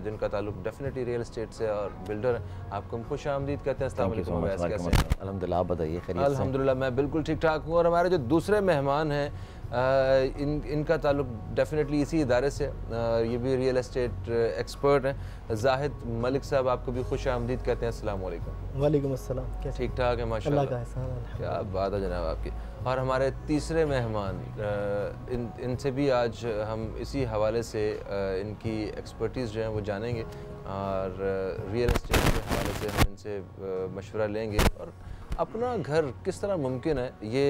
B: जिनका ताल्लुक़ डेफिनेटली रियल एस्टेट से और बिल्डर हैं। आपको हम खुश आमदीद कहते हैं। अस्सलाम वालेकुम अवैस, कैसे हैं?
G: अल्हम्दुलिल्लाह, आप बताइए खैरियत से?
B: अल्हम्दुलिल्लाह मैं बिल्कुल ठीक ठाक हूँ। और हमारे जो दूसरे मेहमान हैं इनका ताल्लुक़ डेफिनेटली इसी इदारे से, ये भी रियल एस्टेट एक्सपर्ट हैं। जाहिद मलिक साहब, आपको भी खुश आमदीद कहते हैं। अस्सलाम वालेकुम।
H: वालेकुम अस्सलाम, कैसे?
B: ठीक ठाक है माशाल्लाह, क्या बात है जनाब आपकी। और हमारे तीसरे मेहमान इनसे भी आज हम इसी हवाले से इनकी एक्सपर्टीज़ जो है वो जानेंगे और रियल एस्टेट के हवाले से हम इनसे मशवरा लेंगे और अपना घर किस तरह मुमकिन है ये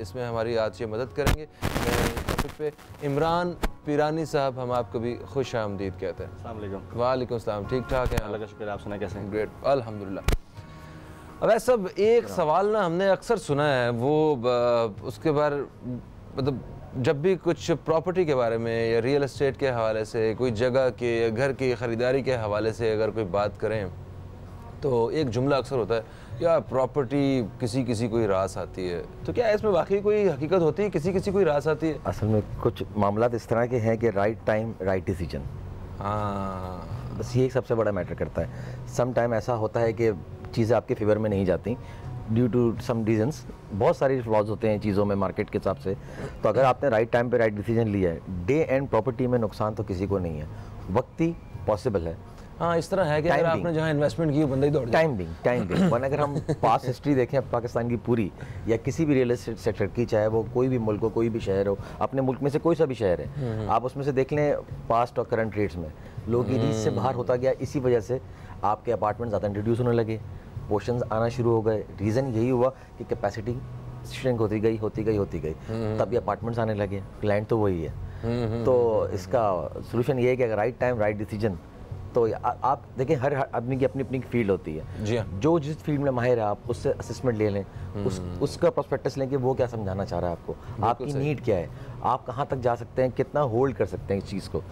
B: इसमें हमारी आज ये मदद करेंगे। टॉपिक पे इमरान पीरानी साहब, हम आपको भी खुश आमदीद कहते हैं।
G: अस्सलाम वालेकुम।
B: वालेकुम सलाम, ठीक ठाक है?
G: अल्लाह का शुक्र, आप सुना कैसे हैं?
B: ग्रेट, अल्हम्दुलिल्लाह। अब सब एक सवाल ना हमने अक्सर सुना है, वो उसके बारे मतलब जब भी कुछ प्रॉपर्टी के बारे में या रियल एस्टेट के हवाले से, कोई जगह के या घर की ख़रीदारी के हवाले से अगर कोई बात करें तो एक जुमला अक्सर होता है, या प्रॉपर्टी किसी किसी कोई रास आती है। तो क्या इसमें वाकई कोई हकीकत होती है, किसी किसी कोई रास आती है?
G: असल में कुछ मामला इस तरह के हैं कि राइट टाइम राइट डिसीजन,
B: हाँ,
G: बस ये एक सबसे बड़ा मैटर करता है। सम टाइम ऐसा होता है कि चीज़ें आपके फेवर में नहीं जाती ड्यू टू सम रीजंस। बहुत सारी फ्लॉज होते हैं चीज़ों में मार्केट के हिसाब से। तो अगर आपने राइट टाइम पे राइट डिसीजन लिया है, डे एंड प्रॉपर्टी में नुकसान तो किसी को नहीं है, वक्ती पॉसिबल है।
B: हाँ, इस तरह है कि अगर आपने जहाँ इन्वेस्टमेंट की बंदा ही दौड़
G: टाइम बिंग वन अगर हम पास्ट हिस्ट्री देखें पाकिस्तान की पूरी, या किसी भी रियल एस्टेट सेक्टर की, चाहे वो कोई भी मुल्क हो, कोई भी शहर हो, अपने मुल्क में से कोई सा भी शहर है, आप उसमें से देख लें पास्ट और करंट रेट्स में लोगों की रीच से बाहर होता गया। इसी वजह से आपके अपार्टमेंट ज़्यादा इंट्रोड्यूस होने लगे, पोर्शंस आना शुरू हो गए। रीज़न यही हुआ कि कैपेसिटी श्रिंक होती गई, तब ये अपार्टमेंट्स आने लगे। क्लाइंट तो वही है। तो इसका सोल्यूशन ये है कि अगर राइट टाइम राइट डिसीजन, तो आप देखें हर आदमी की अपनी अपनी फील्ड होती है
B: जी हाँ।
G: जो जिस फील्ड में माहिर है आप उससे असेसमेंट ले लें, उसका प्रोस्पेक्टस लें कि वो क्या समझाना चाह रहा है आपको, आपकी नीड क्या है, आप कहाँ तक जा सकते हैं, कितना होल्ड कर सकते हैं इस चीज़ को।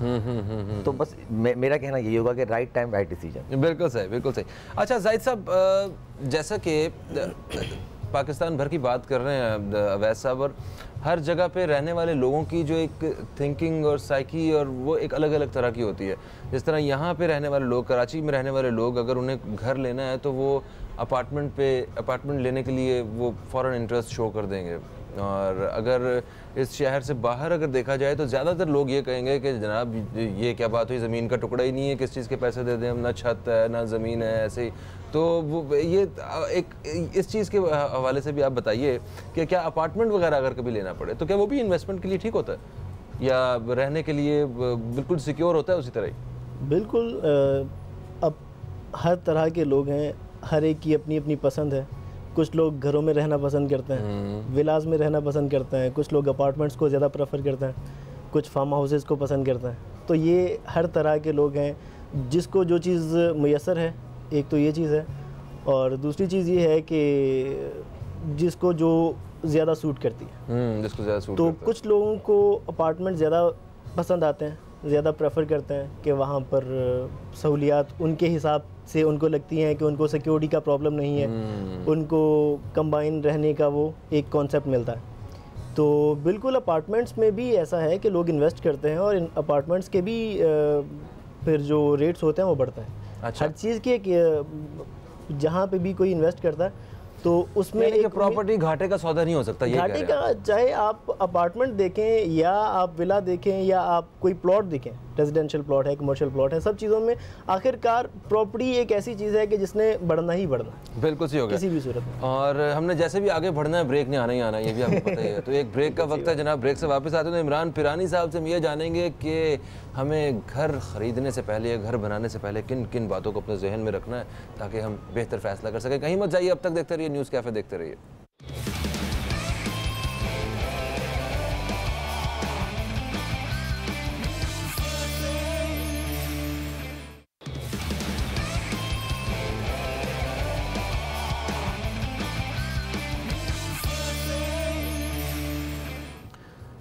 G: तो बस मेरा कहना यही होगा कि राइट टाइम राइट डिसीजन।
B: बिल्कुल सही, बिल्कुल सही। अच्छा जाहिद साहब, जैसा कि पाकिस्तान भर की बात कर रहे हैं अवैध साहब, और हर जगह पे रहने वाले लोगों की जो एक थिंकिंग और साइकी और वो एक अलग अलग तरह की होती है। जिस तरह यहाँ पे रहने वाले लोग, कराची में रहने वाले लोग, अगर उन्हें घर लेना है तो वो अपार्टमेंट लेने के लिए वो फ़ौरन इंटरेस्ट शो कर देंगे। और अगर इस शहर से बाहर अगर देखा जाए तो ज़्यादातर लोग ये कहेंगे कि जनाब ये क्या बात हुई, ज़मीन का टुकड़ा ही नहीं है, किस चीज़ के पैसे दे दें हम, ना छत है ना ज़मीन है, ऐसे ही। तो वो ये एक इस चीज़ के हवाले से भी आप बताइए कि क्या अपार्टमेंट वगैरह अगर कभी लेना पड़े तो क्या वो भी इन्वेस्टमेंट के लिए ठीक होता है, या रहने के लिए बिल्कुल सिक्योर होता है उसी तरह ही?
H: बिल्कुल। अब हर तरह के लोग हैं, हर एक की अपनी अपनी पसंद है। कुछ लोग घरों में रहना पसंद करते हैं, विलास में रहना पसंद करते हैं, कुछ लोग अपार्टमेंट्स को ज़्यादा प्रेफर करते हैं, कुछ फार्म हाउसेस को पसंद करते हैं। तो ये हर तरह के लोग हैं, जिसको जो चीज़ मुयस्सर है, एक तो ये चीज़ है, और दूसरी चीज़ ये है कि जिसको जो ज़्यादा सूट करती है,
B: जिसको ज़्यादा सूट
H: तो
B: करता है।
H: कुछ लोगों को अपार्टमेंट ज़्यादा पसंद आते हैं, ज़्यादा प्रेफर करते हैं कि वहाँ पर सहूलियात उनके हिसाब से उनको लगती हैं कि उनको सिक्योरिटी का प्रॉब्लम नहीं है, उनको कंबाइन रहने का वो एक कॉन्सेप्ट मिलता है। तो बिल्कुल अपार्टमेंट्स में भी ऐसा है कि लोग इन्वेस्ट करते हैं, और इन अपार्टमेंट्स के भी फिर जो रेट्स होते हैं वो बढ़ता है।
B: अच्छा।
H: हर चीज़ की एक जहाँ पे भी कोई इन्वेस्ट करता है तो उसमें एक
B: प्रॉपर्टी घाटे का सौदा नहीं हो सकता, ये
H: घाटे का, चाहे आप अपार्टमेंट देखें या आप विला देखें या आप कोई प्लॉट देखें, रेजिडेंशियल प्लॉट है, कमर्शियल प्लॉट है, सब चीज़ों में आखिरकार प्रॉपर्टी एक ऐसी चीज़ है कि जिसने बढ़ना ही बढ़ना।
B: बिल्कुल सही हो गया
H: किसी भी सूरत में।
B: और हमने जैसे भी आगे बढ़ना है, ब्रेक ने आना ही आना, ये भी आपको पता ही है। तो एक ब्रेक का वक्त है जनाब। ब्रेक से वापस आते हैं तो इमरान पिरानी साहब से हम ये जानेंगे कि हमें घर ख़रीदने से पहले या घर बनाने से पहले किन किन बातों को अपने जहन में रखना है ताकि हम बेहतर फैसला कर सकें। कहीं मत जाइए, अब तक देखते रहिए न्यूज़ कैफ़े, देखते रहिए।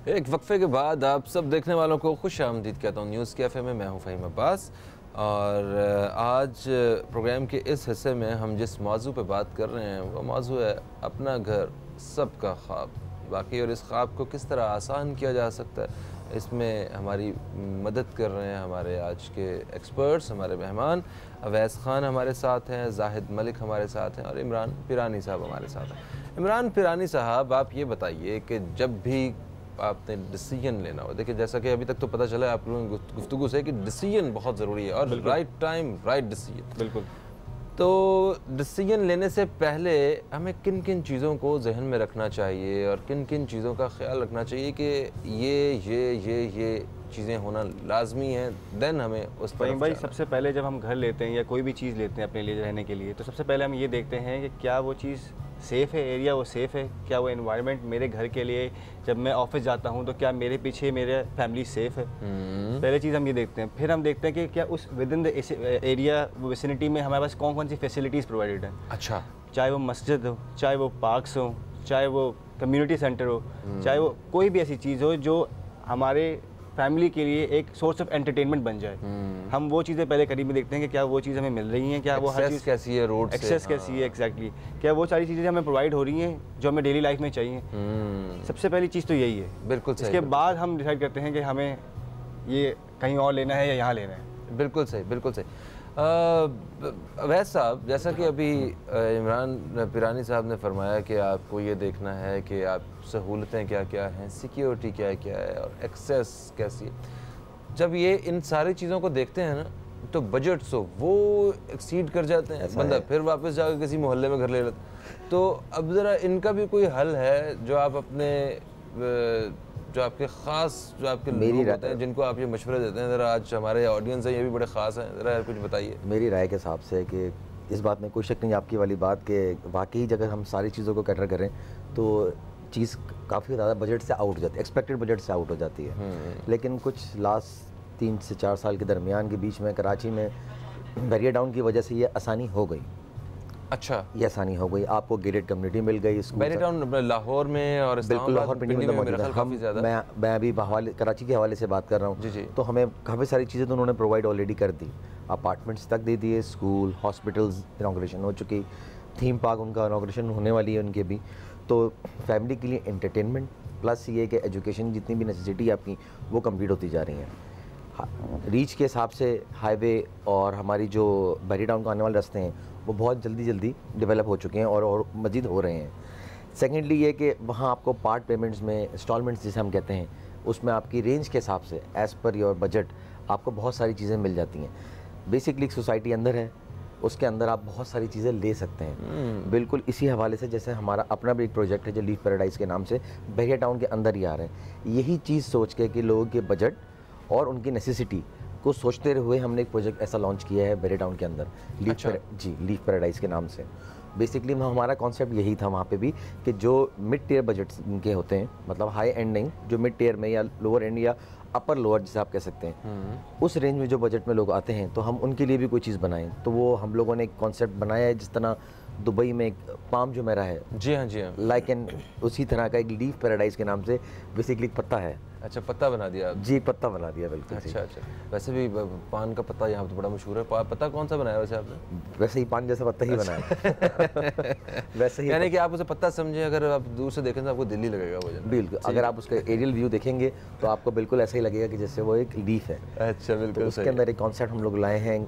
B: एक वक्फे के बाद आप सब देखने वालों को खुश आमदीद कहता हूँ न्यूज़ कैफ़े में। मैं हूँ फ़हीम अब्बास, और आज प्रोग्राम के इस हिस्से में हम जिस मौजू पे बात कर रहे हैं वो मौजू है अपना घर सबका ख्वाब। बाकी और इस ख्वाब को किस तरह आसान किया जा सकता है, इसमें हमारी मदद कर रहे हैं हमारे आज के एक्सपर्ट्स, हमारे मेहमान। अवैस ख़ान हमारे साथ हैं, जाहिद मलिक हमारे साथ हैं, और इमरान पिरानी साहब हमारे साथ हैं। इमरान पिरानी साहब, आप ये बताइए कि जब भी आपने डिसीजन लेना हो, देखिए जैसा कि अभी तक तो पता चला है आप लोगों की गुफ्तगू से कि डिसीजन बहुत ज़रूरी है, और राइट टाइम राइट डिसीजन।
I: बिल्कुल।
B: तो डिसीजन लेने से पहले हमें किन किन चीज़ों को जहन में रखना चाहिए और किन किन चीज़ों का ख्याल रखना चाहिए कि ये चीज़ें होना लाजमी है, देन हमें उस पर
I: भाई सबसे पहले जब हम घर लेते हैं या कोई भी चीज़ लेते हैं अपने लिए रहने के लिए, तो सबसे पहले हम ये देखते हैं कि क्या वो चीज़ सेफ़ है, एरिया वो सेफ़ है, क्या वो एनवायरनमेंट मेरे घर के लिए, जब मैं ऑफिस जाता हूँ तो क्या मेरे पीछे मेरे फैमिली सेफ़ है। पहले चीज़ हम ये देखते हैं। फिर हम देखते हैं कि क्या उस with in the area vicinity में हमारे पास कौन कौन सी फैसिलिटीज़ प्रोवाइडेड है।
B: अच्छा,
I: चाहे वो मस्जिद हो, चाहे वो पार्क्स हो, चाहे वो कम्युनिटी सेंटर हो, चाहे वो कोई भी ऐसी चीज़ हो जो हमारे फैमिली के लिए एक सोर्स ऑफ एंटरटेनमेंट बन जाए। हम वो चीज़ें पहले करीब में देखते हैं कि क्या वो चीज़ हमें मिल रही हैं, क्या वो हर चीज़
B: कैसी है, रोड
I: एक्सेस कैसी है, एग्जैक्टली क्या वो सारी चीज़ें हमें प्रोवाइड हो रही हैं जो हमें डेली लाइफ में चाहिए। सबसे पहली चीज़ तो यही है।
B: बिल्कुल सही।
I: इसके बाद हम डिसाइड करते हैं कि हमें ये कहीं और लेना है या यहाँ लेना है।
B: बिल्कुल सही, बिल्कुल सही। वैस साहब, जैसा कि अभी इमरान पिरानी साहब ने फरमाया कि आपको ये देखना है कि आप सहूलतें क्या क्या हैं, सिक्योरिटी क्या क्या है और एक्सेस कैसी है। जब ये इन सारी चीज़ों को देखते हैं ना, तो बजट्स हो वो एक्सीड कर जाते हैं, बंदा फिर वापस जाकर किसी मोहल्ले में घर ले लेता। तो अब ज़रा इनका भी कोई हल है जो आप अपने जो आपके ख़ास जो आपके लोग होते हैं जिनको आप ये मशवरा देते हैं, ज़रा आज हमारे ऑडियंस है ये भी बड़े ख़ास हैं, ज़रा कुछ बताइए।
G: मेरी राय के हिसाब से कि इस बात में कोई शक नहीं आपकी वाली बात कि वाकई अगर हम सारी चीज़ों को कैटर करें तो चीज़ काफ़ी ज़्यादा बजट से आउट हो जाती है, एक्सपेक्टेड बजट से आउट हो जाती है। लेकिन कुछ लास्ट 3 से 4 साल के दरमियान के बीच में कराची में बैरियर डाउन की वजह से ये आसानी हो गई।
B: अच्छा, ये
G: आसानी हो गई, आपको गेटेड कम्युनिटी मिल गई।
B: बैरियर डाउन लाहौर में और
G: बिल्कुल लाहौर पिंडी में मौजूद है। मैं अभी कराची के हवाले से बात कर रहा हूँ, तो हमें काफ़ी सारी चीज़ें तो उन्होंने प्रोवाइड ऑलरेडी कर दी, अपार्टमेंट्स तक दे दिए, स्कूल, हॉस्पिटल्स इनॉग्रेशन हो चुकी, थीम पार्क उनका इनॉग्रेशन होने वाली है उनके भी। तो फैमिली के लिए एंटरटेनमेंट प्लस ये कि एजुकेशन जितनी भी नेसेसिटी आपकी वो कंप्लीट होती जा रही हैं। रीच के हिसाब से हाईवे और हमारी जो बैरियर डाउन को आने वाले रास्ते हैं वो बहुत जल्दी डेवलप हो चुके हैं और मज़ीद हो रहे हैं। सेकेंडली ये कि वहाँ आपको पार्ट पेमेंट्स में इंस्टॉलमेंट्स जिसे हम कहते हैं उसमें आपकी रेंज के हिसाब से एज़ पर योर बजट आपको बहुत सारी चीज़ें मिल जाती हैं। बेसिकली एक सोसाइटी अंदर है, उसके अंदर आप बहुत सारी चीज़ें ले सकते हैं। बिल्कुल इसी हवाले से जैसे हमारा अपना भी एक प्रोजेक्ट है जो लीफ पैराडाइज के नाम से बैरियर टाउन के अंदर ही आ रहा है। यही चीज़ सोच के कि लोगों के बजट और उनकी नेसेसिटी को सोचते हुए हमने एक प्रोजेक्ट ऐसा लॉन्च किया है बैरियर टाउन के अंदर, लीफ पैराडाइज के नाम से। बेसिकली हमारा कॉन्सेप्ट यही था वहाँ पे भी कि जो मिड टियर बजट्स इनके होते हैं, मतलब हाई एंड नहीं, जो मिड टियर में या लोअर एंड या अपर लोअर जिसे आप कह सकते हैं, उस रेंज में जो बजट में लोग आते हैं तो हम उनके लिए भी कोई चीज़ बनाएं। तो वो हम लोगों ने एक कॉन्सेप्ट बनाया है, जिस तरह दुबई में एक पाम जुमेरा है,
B: जी हाँ,
G: लाइक एन उसी तरह का एक लीफ पैराडाइज के नाम से बेसिकली एक पत्ता है।
B: अच्छा, पत्ता बना दिया
G: जी, पत्ता बना दिया बिल्कुल।
B: अच्छा, वैसे भी पान का पत्ता यहाँ पे तो बड़ा मशहूर है। पत्ता कौन सा बनाया वैसे आपने?
G: वैसे ही पान जैसा पत्ता ही बनाया वैसे ही,
B: यानी कि आप उसे पत्ता समझे, अगर आप दूर से देखें तो आपको दिल्ली लगेगा वो।
G: बिल्कुल, अगर आप उसका एरियल व्यू देखेंगे तो आपको बिल्कुल ऐसा ही लगेगा कि जैसे वो एक लीफ है।
B: अच्छा, बिल्कुल।
G: उसके अंदर एक कॉन्सेप्ट हम लोग लाए हैं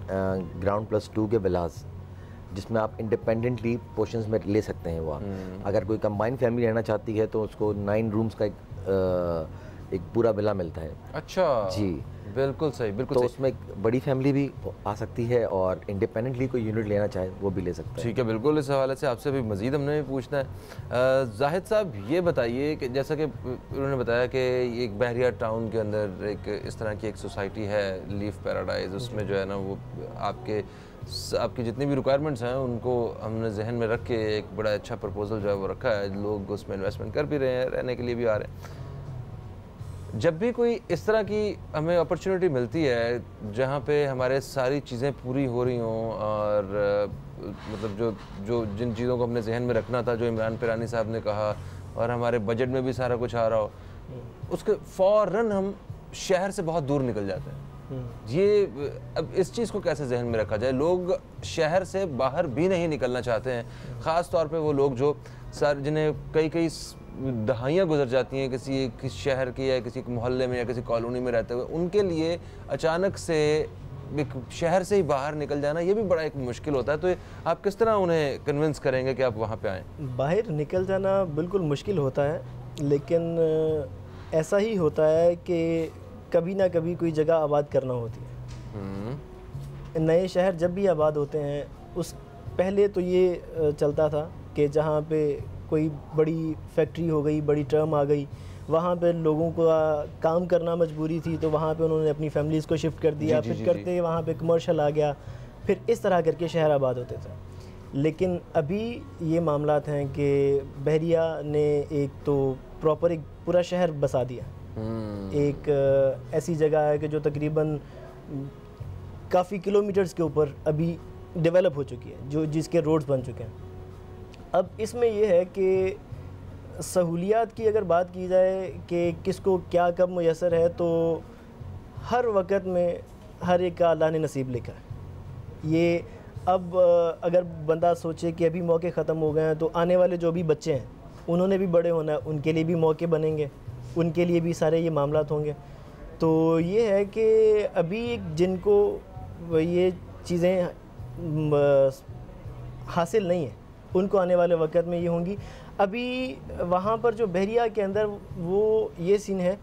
G: ग्राउंड+2 के विलास, जिसमें आप इंडिपेंडेंटली पोर्शंस में ले सकते हैं। वो अगर कोई कंबाइंड फैमिली रहना चाहती है तो उसको 9 रूम्स का एक पूरा विला मिलता है।
B: अच्छा
G: जी,
B: बिल्कुल सही, बिल्कुल
G: तो
B: सही।
G: उसमें एक बड़ी फैमिली भी आ सकती है और इंडिपेंडेंटली कोई यूनिट लेना चाहे वो भी ले सकता है।
B: ठीक है, बिल्कुल। इस हवाले से आपसे भी मज़ीद हमने भी पूछना है। जाहिद साहब, ये बताइए कि जैसा कि उन्होंने बताया कि एक बैरियर टाउन के अंदर एक इस तरह की एक सोसाइटी है लीफ पैराडाइज, उसमें जो है ना वो आपकी जितनी भी रिक्वायरमेंट्स हैं उनको हमने जहन में रख के एक बड़ा अच्छा प्रपोजल जो है वो रखा है। लोग उसमें इन्वेस्टमेंट कर भी रहे हैं, रहने के लिए भी आ रहे हैं। जब भी कोई इस तरह की हमें अपॉर्चुनिटी मिलती है जहाँ पे हमारे सारी चीज़ें पूरी हो रही हों और मतलब जो जिन चीज़ों को हमने जहन में रखना था, जो इमरान पिरानी साहब ने कहा, और हमारे बजट में भी सारा कुछ आ रहा हो, उसके फ़ौरन हम शहर से बहुत दूर निकल जाते हैं। ये अब इस चीज़ को कैसे जहन में रखा जाए? लोग शहर से बाहर भी नहीं निकलना चाहते हैं, ख़ास तौर पे वो लोग जो जिन्हें कई दहाइयाँ गुजर जाती हैं किसी शहर की या किसी मोहल्ले में या किसी कॉलोनी में रहते हुए, उनके लिए अचानक से एक शहर से ही बाहर निकल जाना ये भी बड़ा एक मुश्किल होता है। तो आप किस तरह उन्हें कन्विंस करेंगे कि आप वहाँ पे आएँ?
H: बाहर निकल जाना बिल्कुल मुश्किल होता है, लेकिन ऐसा ही होता है कि कभी ना कभी कोई जगह आबाद करना होती है। नए शहर जब भी आबाद होते हैं, उस पहले तो ये चलता था कि जहाँ पे कोई बड़ी फैक्ट्री हो गई, बड़ी टर्म आ गई, वहाँ पे लोगों को काम करना मजबूरी थी, तो वहाँ पे उन्होंने अपनी फैमिलीज़ को शिफ्ट कर दिया। फिर करते वहाँ पे कमर्शियल आ गया, फिर इस तरह करके शहर आबाद होते थे। लेकिन अभी ये मामलात हैं कि बहरिया ने एक तो प्रॉपर एक पूरा शहर बसा दिया। एक ऐसी जगह है कि जो तकरीबन काफ़ी किलोमीटर्स के ऊपर अभी डेवलप हो चुकी है, जो जिसके रोड्स बन चुके हैं। अब इसमें यह है कि सहूलियात की अगर बात की जाए कि किसको क्या कब मुयसर है, तो हर वक्त में हर एक का अल्लाह ने नसीब लिखा है। ये अब अगर बंदा सोचे कि अभी मौके ख़त्म हो गए हैं तो आने वाले जो भी बच्चे हैं उन्होंने भी बड़े होना है, उनके लिए भी मौके बनेंगे, उनके लिए भी सारे ये मामलात होंगे। तो ये है कि अभी जिनको ये चीज़ें हासिल नहीं है उनको आने वाले वक्त में ये होंगी। अभी वहाँ पर जो बहरिया के अंदर वो ये सीन है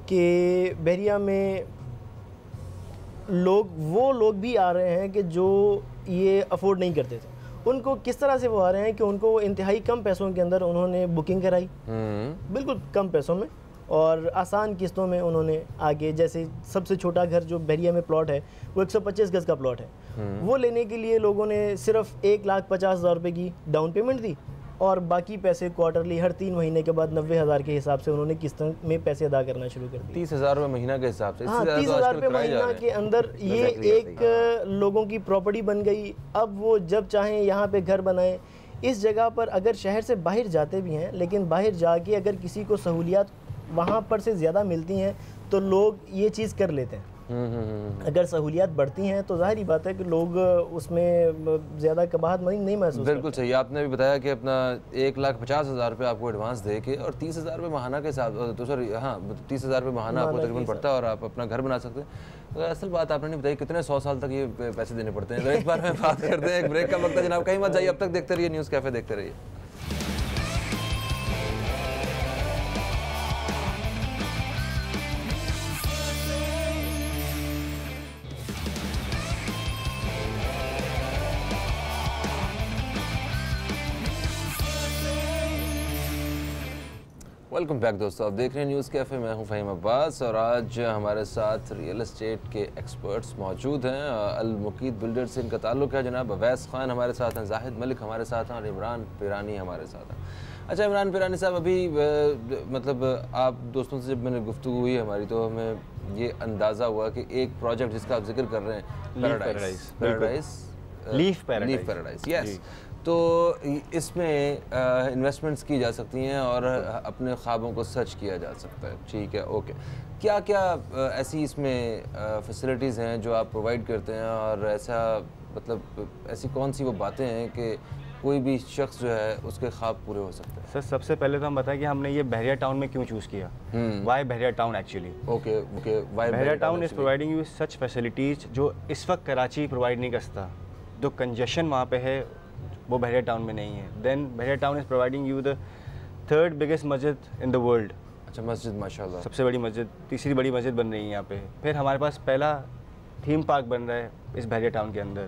H: कि बहरिया में वो लोग भी आ रहे हैं कि जो ये अफोर्ड नहीं करते थे। उनको किस तरह से वो आ रहे हैं कि उनको इंतहाई कम पैसों के अंदर उन्होंने बुकिंग कराई, बिल्कुल कम पैसों में और आसान किस्तों में उन्होंने आगे, जैसे सबसे छोटा घर जो बहरिया में प्लॉट है वो 125 गज़ का प्लॉट है, वो लेने के लिए लोगों ने सिर्फ 1,50,000 रुपये की डाउन पेमेंट दी और बाकी पैसे क्वार्टरली हर 3 महीने के बाद 90,000 के हिसाब से उन्होंने किस्तों में पैसे अदा करना शुरू कर दिए।
B: 30,000 रुपये महीना के हिसाब से।
H: हाँ, 30,000 रुपये महीना के अंदर ये एक लोगों की प्रॉपर्टी बन गई। अब वो जब चाहें यहाँ पे घर बनाएं। इस जगह पर अगर शहर से बाहर जाते भी हैं, लेकिन बाहर जाके अगर किसी को सहूलियात वहाँ पर से ज़्यादा मिलती हैं तो लोग ये चीज़ कर लेते हैं। अगर सहूलियात बढ़ती हैं तो जाहिर बात है कि लोग उसमें ज़्यादा कबाहत नहीं महसूस।
B: बिल्कुल सही। आपने भी बताया कि अपना 1,50,000 रुपये आपको एडवांस दे के और 30,000 रुपये महाना के साथ, तो सर हाँ 30,000 रुपये महाना आपको तकरीबन पड़ता है और आप अपना घर बना सकते हैं। तो असल बात आपने नहीं बताई कितने 100 साल तक ये पैसे देने पड़ते हैं। तो इस बार में बात करते हैं, एक ब्रेक का वक्त है जनाब, कहीं मत जाइए, अब तक देखते रहिए न्यूज़ कैफ़े, देखते रहिए। वेलकम बैक दोस्तों, आप देख रहे हैं न्यूज़ कैफ़े, मैं हूं फ़हीम अब्बास और आज हमारे साथ रियल एस्टेट के एक्सपर्ट्स मौजूद हैं। अल मुकीद बिल्डर्स से इनका ताल्लुक़ है। जनाब अवैस ख़ान हमारे साथ हैं, जाहिद मलिक हमारे साथ हैं और इमरान पिरानी हमारे साथ हैं। अच्छा इमरान पिरानी साहब, अभी मतलब आप दोस्तों से जब मैंने गुफ्तगू हुई हमारी तो हमें ये अंदाज़ा हुआ कि एक प्रोजेक्ट जिसका आप जिक्र कर रहे हैं,
I: लीफ
B: पैराडाइज, यस, तो इसमें इन्वेस्टमेंट्स की जा सकती हैं और अपने ख्वाबों को सच किया जा सकता है। ठीक है, ओके। क्या क्या ऐसी इसमें फैसिलिटीज़ हैं जो आप प्रोवाइड करते हैं और ऐसा मतलब ऐसी कौन सी वो बातें हैं कि कोई भी शख्स जो है उसके ख्वाब पूरे हो सकते हैं?
I: सर सबसे पहले तो हम बताएं कि हमने ये बहरिया टाउन में क्यों चूज़ किया। Why Bahria Town actually?
B: Okay, why
I: Bahria Town is providing you such facilities जो इस वक्त कराची प्रोवाइड नहीं करता। जो कंजेशन वहाँ पे है वो बहरिया टाउन में नहीं है। Then Bahria Town is providing you the 3rd biggest मस्जिद इन द वर्ल्ड।
B: अच्छा, मस्जिद माशाल्लाह,
I: सबसे बड़ी मस्जिद, तीसरी बड़ी मस्जिद बन रही है यहाँ पे। फिर हमारे पास पहला थीम पार्क बन रहा है इस बहरिया टाउन के अंदर।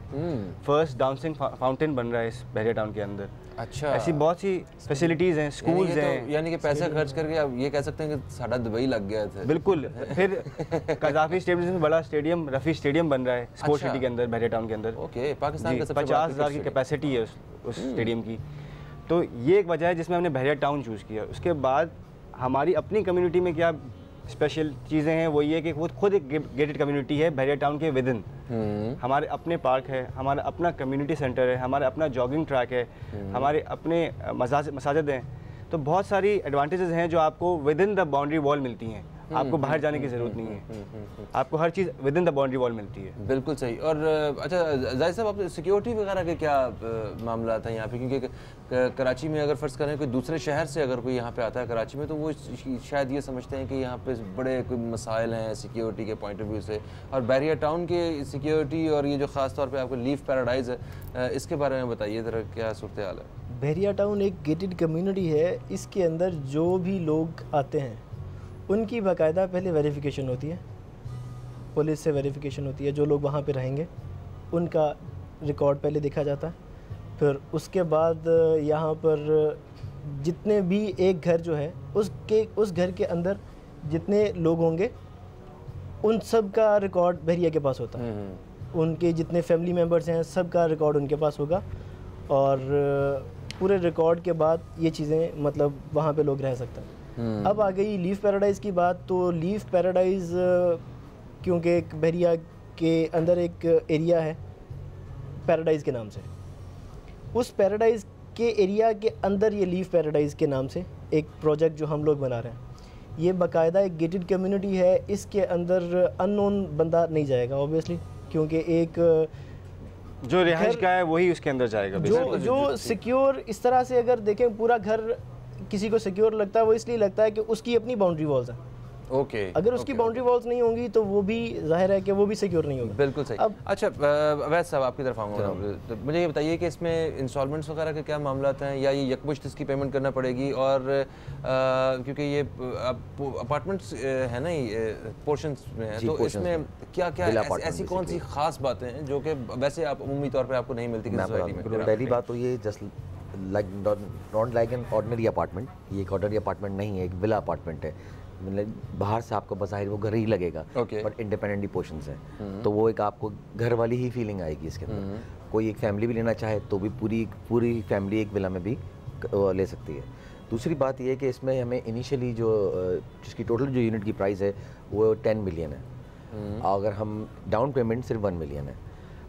I: फर्स्ट डांसिंग फाउंटेन बन रहा है इस बहरिया टाउन के अंदर।
B: अच्छा,
I: ऐसी बहुत सी फैसिलिटीज़ हैं, स्कूल्स हैं।
B: यानी कि पैसा खर्च करके आप ये कह सकते हैं कि साਡਾ दुबई लग गया था।
I: बिल्कुल। फिर कज़ाफ़ी स्टेडियम में बड़ा स्टेडियम, रफ़ी स्टेडियम बन रहा है स्पोर्ट्स सिटी के अंदर, बहरिया टाउन के अंदर।
B: ओके, पाकिस्तान का सबसे
I: 50,000 की कैपेसिटी है उस स्टेडियम की। तो ये एक वजह है जिसमें हमने बहरिया टाउन चूज़ किया। उसके बाद हमारी अपनी कम्युनिटी में क्या स्पेशल चीज़ें हैं, वो ये कि वो खुद एक गेटेड कम्युनिटी है बहरिया टाउन के विद इन। हमारे अपने पार्क है, हमारा अपना कम्युनिटी सेंटर है, हमारा अपना जॉगिंग ट्रैक है, हमारे अपने मसाजिद हैं। तो बहुत सारी एडवांटेजेस हैं जो आपको with in the boundary wall मिलती हैं। आपको बाहर जाने की ज़रूरत नहीं है, आपको हर चीज़ within the boundary wall मिलती है।
B: बिल्कुल सही। और अच्छा जाहिद साहब, आप सिक्योरिटी वगैरह के क्या मामला था यहाँ पे? क्योंकि कराची में अगर फ़र्ज़ करें कोई दूसरे शहर से अगर कोई यहाँ पे आता है कराची में, तो वो शायद ये समझते हैं कि यहाँ पे बड़े कोई मसाइल हैं सिक्योरिटी के पॉइंट ऑफ व्यू से। और बहरिया टाउन के सिक्योरिटी और ये जो ख़ास तौर पर आपको लीफ पैराडाइज़ है, इसके बारे में बताइए ज़रा, क्या सूरत हाल है?
H: बहरिया टाउन एक गेटेड कम्युनिटी है। इसके अंदर जो भी लोग आते हैं उनकी बाकायदा पहले वेरिफिकेशन होती है, पुलिस से वेरिफिकेशन होती है। जो लोग वहाँ पे रहेंगे उनका रिकॉर्ड पहले देखा जाता है। फिर उसके बाद यहाँ पर जितने भी एक घर जो है उस घर के अंदर जितने लोग होंगे उन सब का रिकॉर्ड बहरिया के पास होता है। उनके जितने फैमिली मेम्बर्स हैं सब का रिकॉर्ड उनके पास होगा और पूरे रिकॉर्ड के बाद ये चीज़ें मतलब वहाँ पे लोग रह सकते हैं। अब आ गई लीफ पैराडाइज़ की बात। तो लीफ पैराडाइज़ क्योंकि एक बहरिया के अंदर एक एरिया है पैराडाइज़ के नाम से, उस पैराडाइज़ के एरिया के अंदर ये लीफ पैराडाइज़ के नाम से एक प्रोजेक्ट जो हम लोग बना रहे हैं, ये बाकायदा एक गेटेड कम्युनिटी है, इसके अंदर अननोन बंदा नहीं जाएगा ऑब्वियसली, क्योंकि एक
I: जो रिहाइश का है वही उसके अंदर जाएगा।
H: जो सिक्योर इस तरह से अगर देखें, पूरा घर किसी को सिक्योर लगता है, वो इसलिए लगता है कि उसकी अपनी बाउंड्री वॉल्स हैं।
B: ओके,
H: अगर उसकी बाउंड्री वॉल्स नहीं होंगी तो वो भी जाहिर है कि वो भी सिक्योर नहीं होगा।
B: बिल्कुल सही। अब अच्छा वैद साहब आपकी तरफ आऊँगा, तो मुझे ये बताइए कि इसमें इंस्टॉलमेंट्स वगैरह के क्या मामलात हैं, या ये यकमुश्त इसकी पेमेंट करना पड़ेगी? और क्योंकि ये अपार्टमेंट्स है ना, ये पोर्शंस में है, तो इसमें क्या क्या ऐसी कौन सी खास बातें हैं जो कि वैसे आप उम्मीद तौर पर आपको नहीं मिलती सोसाइटी में?
G: पहली बात तो ये just not like an ordinary apartment, ये एक ऑर्डिनरी अपार्टमेंट नहीं है, एक विला अपार्टमेंट है। मतलब बाहर से आपको बज़ाहिर वो घर ही लगेगा, बट इंडिपेंडेंटली पोर्शंस हैं, तो वो एक आपको घर वाली ही फीलिंग आएगी इसके अंदर। कोई एक फैमिली भी लेना चाहे तो भी पूरी फैमिली एक विला में भी ले सकती है। दूसरी बात ये है कि इसमें हमें इनिशियली जिसकी टोटल जो यूनिट की प्राइस है वो 10 मिलियन है, अगर हम डाउन पेमेंट सिर्फ 1 मिलियन है।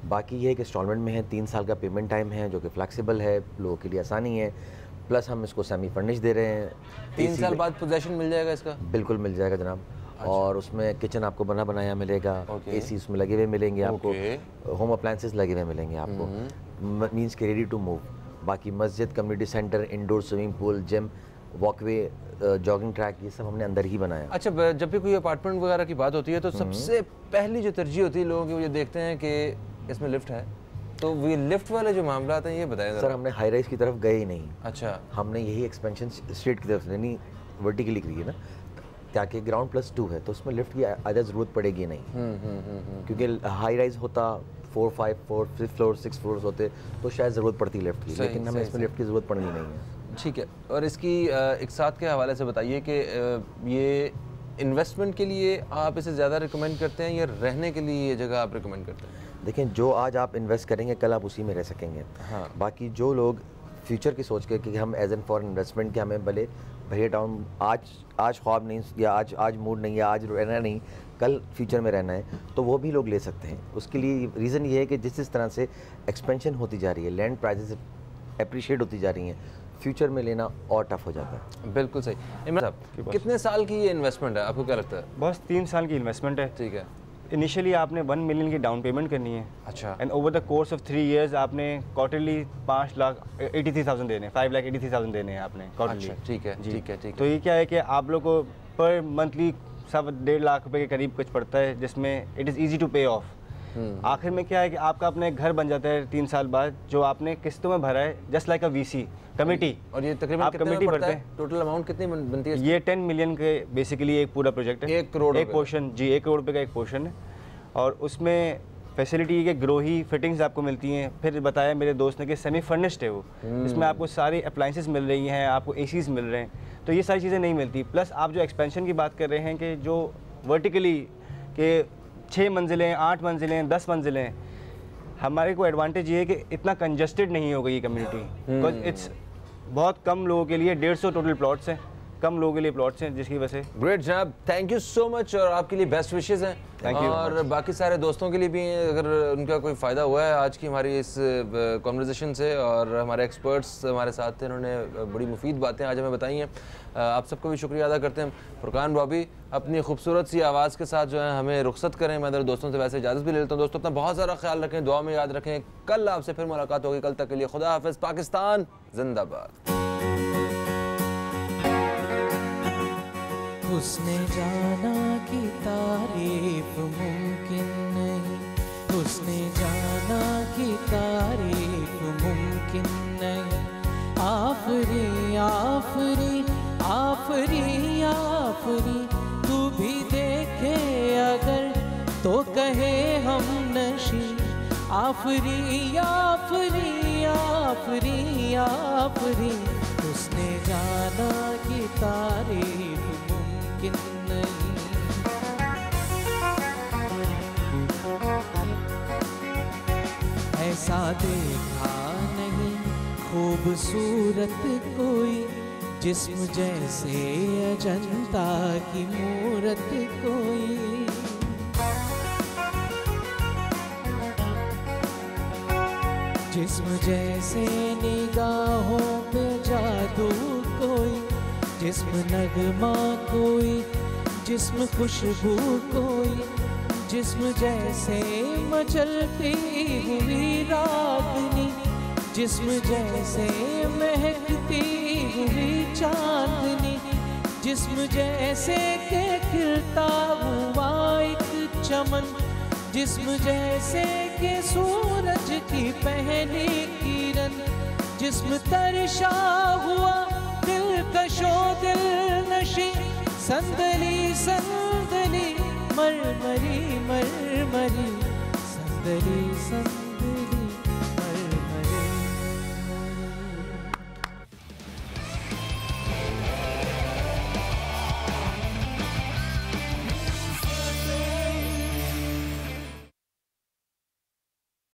G: बाकी ये है कि इंस्टॉलमेंट में है, 3 साल का पेमेंट टाइम है जो कि फ्लेक्सिबल है, लोगों के लिए आसानी है, प्लस हम इसको सेमी फर्निश दे रहे हैं।
B: 3 साल बाद पोजेशन मिल जाएगा इसका? बिल्कुल
G: मिल जाएगा जनाब। अच्छा। और उसमें किचन आपको बना बनाया मिलेगा, एसी उसमें लगे हुए मिलेंगे आपको, होम अप्लायंसेस लगे हुए मिलेंगे आपको, मींस के रेडी टू मूव। बाकी मस्जिद, community centre, indoor swimming pool, gym, walkway, jogging track, ये सब हमने अंदर ही बनाया।
B: अच्छा, जब भी कोई अपार्टमेंट वगैरह की बात होती है तो सबसे पहली जो तरजीह होती है लोगों की, वो ये देखते हैं कि इसमें लिफ्ट है, तो ये लिफ्ट वाले जो मामला हैं ये बताएं
G: सर। हमने हाई राइज की तरफ गए ही नहीं।
B: अच्छा,
G: हमने यही एक्सपेंशन स्ट्रेट की तरफ से नहीं, वर्टिकली की है ना, ताकि ग्राउंड +2 है तो उसमें लिफ्ट की आधा ज़रूरत पड़ेगी नहीं। क्योंकि हाई राइज होता 4, 5, 4 फ्लोर 6 फ्लोर्स होते तो शायद ज़रूरत पड़ती लिफ्ट की, लेकिन हमें इसमें लिफ्ट की ज़रूरत पड़नी नहीं है।
B: ठीक है। और इसकी इकसात के हवाले से बताइए कि ये इन्वेस्टमेंट के लिए आप इसे ज़्यादा रिकमेंड करते हैं या रहने के लिए ये जगह आप रिकमेंड करते हैं?
G: देखें, जो आज आप इन्वेस्ट करेंगे कल आप उसी में रह सकेंगे। हाँ। बाकी जो लोग फ्यूचर की सोच के कि हम एज एन फॉर इन्वेस्टमेंट के हमें भले भैया टाउन आज ख्वाब नहीं, या आज मूड नहीं, या आज रहना नहीं, कल फ्यूचर में रहना है, तो वो भी लोग ले सकते हैं। उसके लिए रीज़न ये है कि जिस तरह से एक्सपेंशन होती जा रही है, लैंड प्राइसेस अप्रिशिएट होती जा रही हैं, फ्यूचर में लेना और टफ हो जाता है।
B: बिल्कुल सही। इमरान साहब, कितने साल की ये इन्वेस्टमेंट है, आपको क्या लगता है?
I: बस 3 साल की इन्वेस्टमेंट है।
B: ठीक है।
I: इनिशियली आपने 1 मिलियन की डाउन पेमेंट करनी है।
B: अच्छा।
I: And over the course of 3 years आपने क्वार्टरली 5,83,000 देने, 5,83,000 देने हैं आपने क्वार्टरली।
B: अच्छा, ठीक है, ठीक है, ठीक है।
I: तो ये क्या है कि आप लोग को पर मंथली 1.5 लाख रुपए के करीब कुछ पड़ता है, जिसमें इट इज़ ईजी टू पे ऑफ। आखिर में क्या है कि आपका अपना एक घर बन जाता है 3 साल बाद, जो आपने किस्तों में भरा है, जस्ट लाइक अ वीसी कमेटी।
B: और ये तकरीबन
I: आप कमेटी भरते हैं।
B: टोटल अमाउंट कितनी बनती है?
I: ये 10 मिलियन के बेसिकली एक पूरा प्रोजेक्ट है।
B: 1 करोड़
I: एक पोर्शन जी, 1 करोड़ रुपये का एक पोर्शन है। और उसमें फैसिलिटी के ग्रोही फिटिंग्स आपको मिलती हैं। फिर बताया मेरे दोस्त ने कि सेमी फर्निश्ड है वो, इसमें आपको सारी अप्लाइंसेस मिल रही हैं, आपको एसीज मिल रहे हैं, तो ये सारी चीज़ें नहीं मिलती। प्लस आप जो एक्सपेंशन की बात कर रहे हैं कि जो वर्टिकली के 6 मंजिलें, 8 मंजिलें, 10 मंजिलें, हमारे को एडवांटेज ये है कि इतना कंजस्टेड नहीं होगा ये कम्युनिटी, बिकॉज इट्स बहुत कम लोगों के लिए 150 टोटल प्लॉट्स हैं, कम लोगों के लिए प्लॉट्स हैं, जिसकी वजह से।
B: ग्रेट जनाब, थैंक यू सो मच, और आपके लिए बेस्ट विशेज़ हैं।
I: Thank you.
B: और बाकी सारे दोस्तों के लिए भी, अगर उनका कोई फ़ायदा हुआ है आज की हमारी इस कॉन्वर्जेसन से, और हमारे एक्सपर्ट्स हमारे साथ थे, उन्होंने बड़ी मुफीद बातें आज हमें बताई हैं, आप सबको भी शुक्रिया अदा करते हैं। फुरकान बॉबी अपनी खूबसूरत सी आवाज़ के साथ जो है हमें रुखसत करें। मैं मेरे दोस्तों से वैसे इजाज़त भी ले लेता हूँ। दोस्तों, अपना बहुत सारा ख्याल रखें, दुआ में याद रखें। कल आपसे फिर मुलाकात होगी। कल तक के लिए खुदा हाफ़िज़। पाकिस्तान जिंदाबाद।
A: उसने जाना कि तारीफ मुमकिन नहीं, उसने जाना कि तारीफ मुमकिन नहीं। आफरी आफरी आफरी आफरी, तू भी देखे अगर तो कहे हम नशी। आफरी आफरी आफरी आफरी, उसने जाना कि तारीफ मुमकिन नहीं। ऐसा देखा नहीं खूबसूरत कोई, जिस्म जैसे अजंता की मूरत कोई। जिस्म जैसे निगाहों पे जादू कोई, जिस्म नगमा कोई, जिस्म खुशबू कोई, जिस्म जैसे मचलती हुई रागनी, जिस्म जैसे महकती हुई चांदनी, जिस्म जैसे के खिलता हुआ एक चमन, जिस्म जैसे के सूरज की पहली किरण, जिस्म तरशा हुआ दिलकशो दिल नशी, संदली संदली मरमरी मरमरी, संदली संदली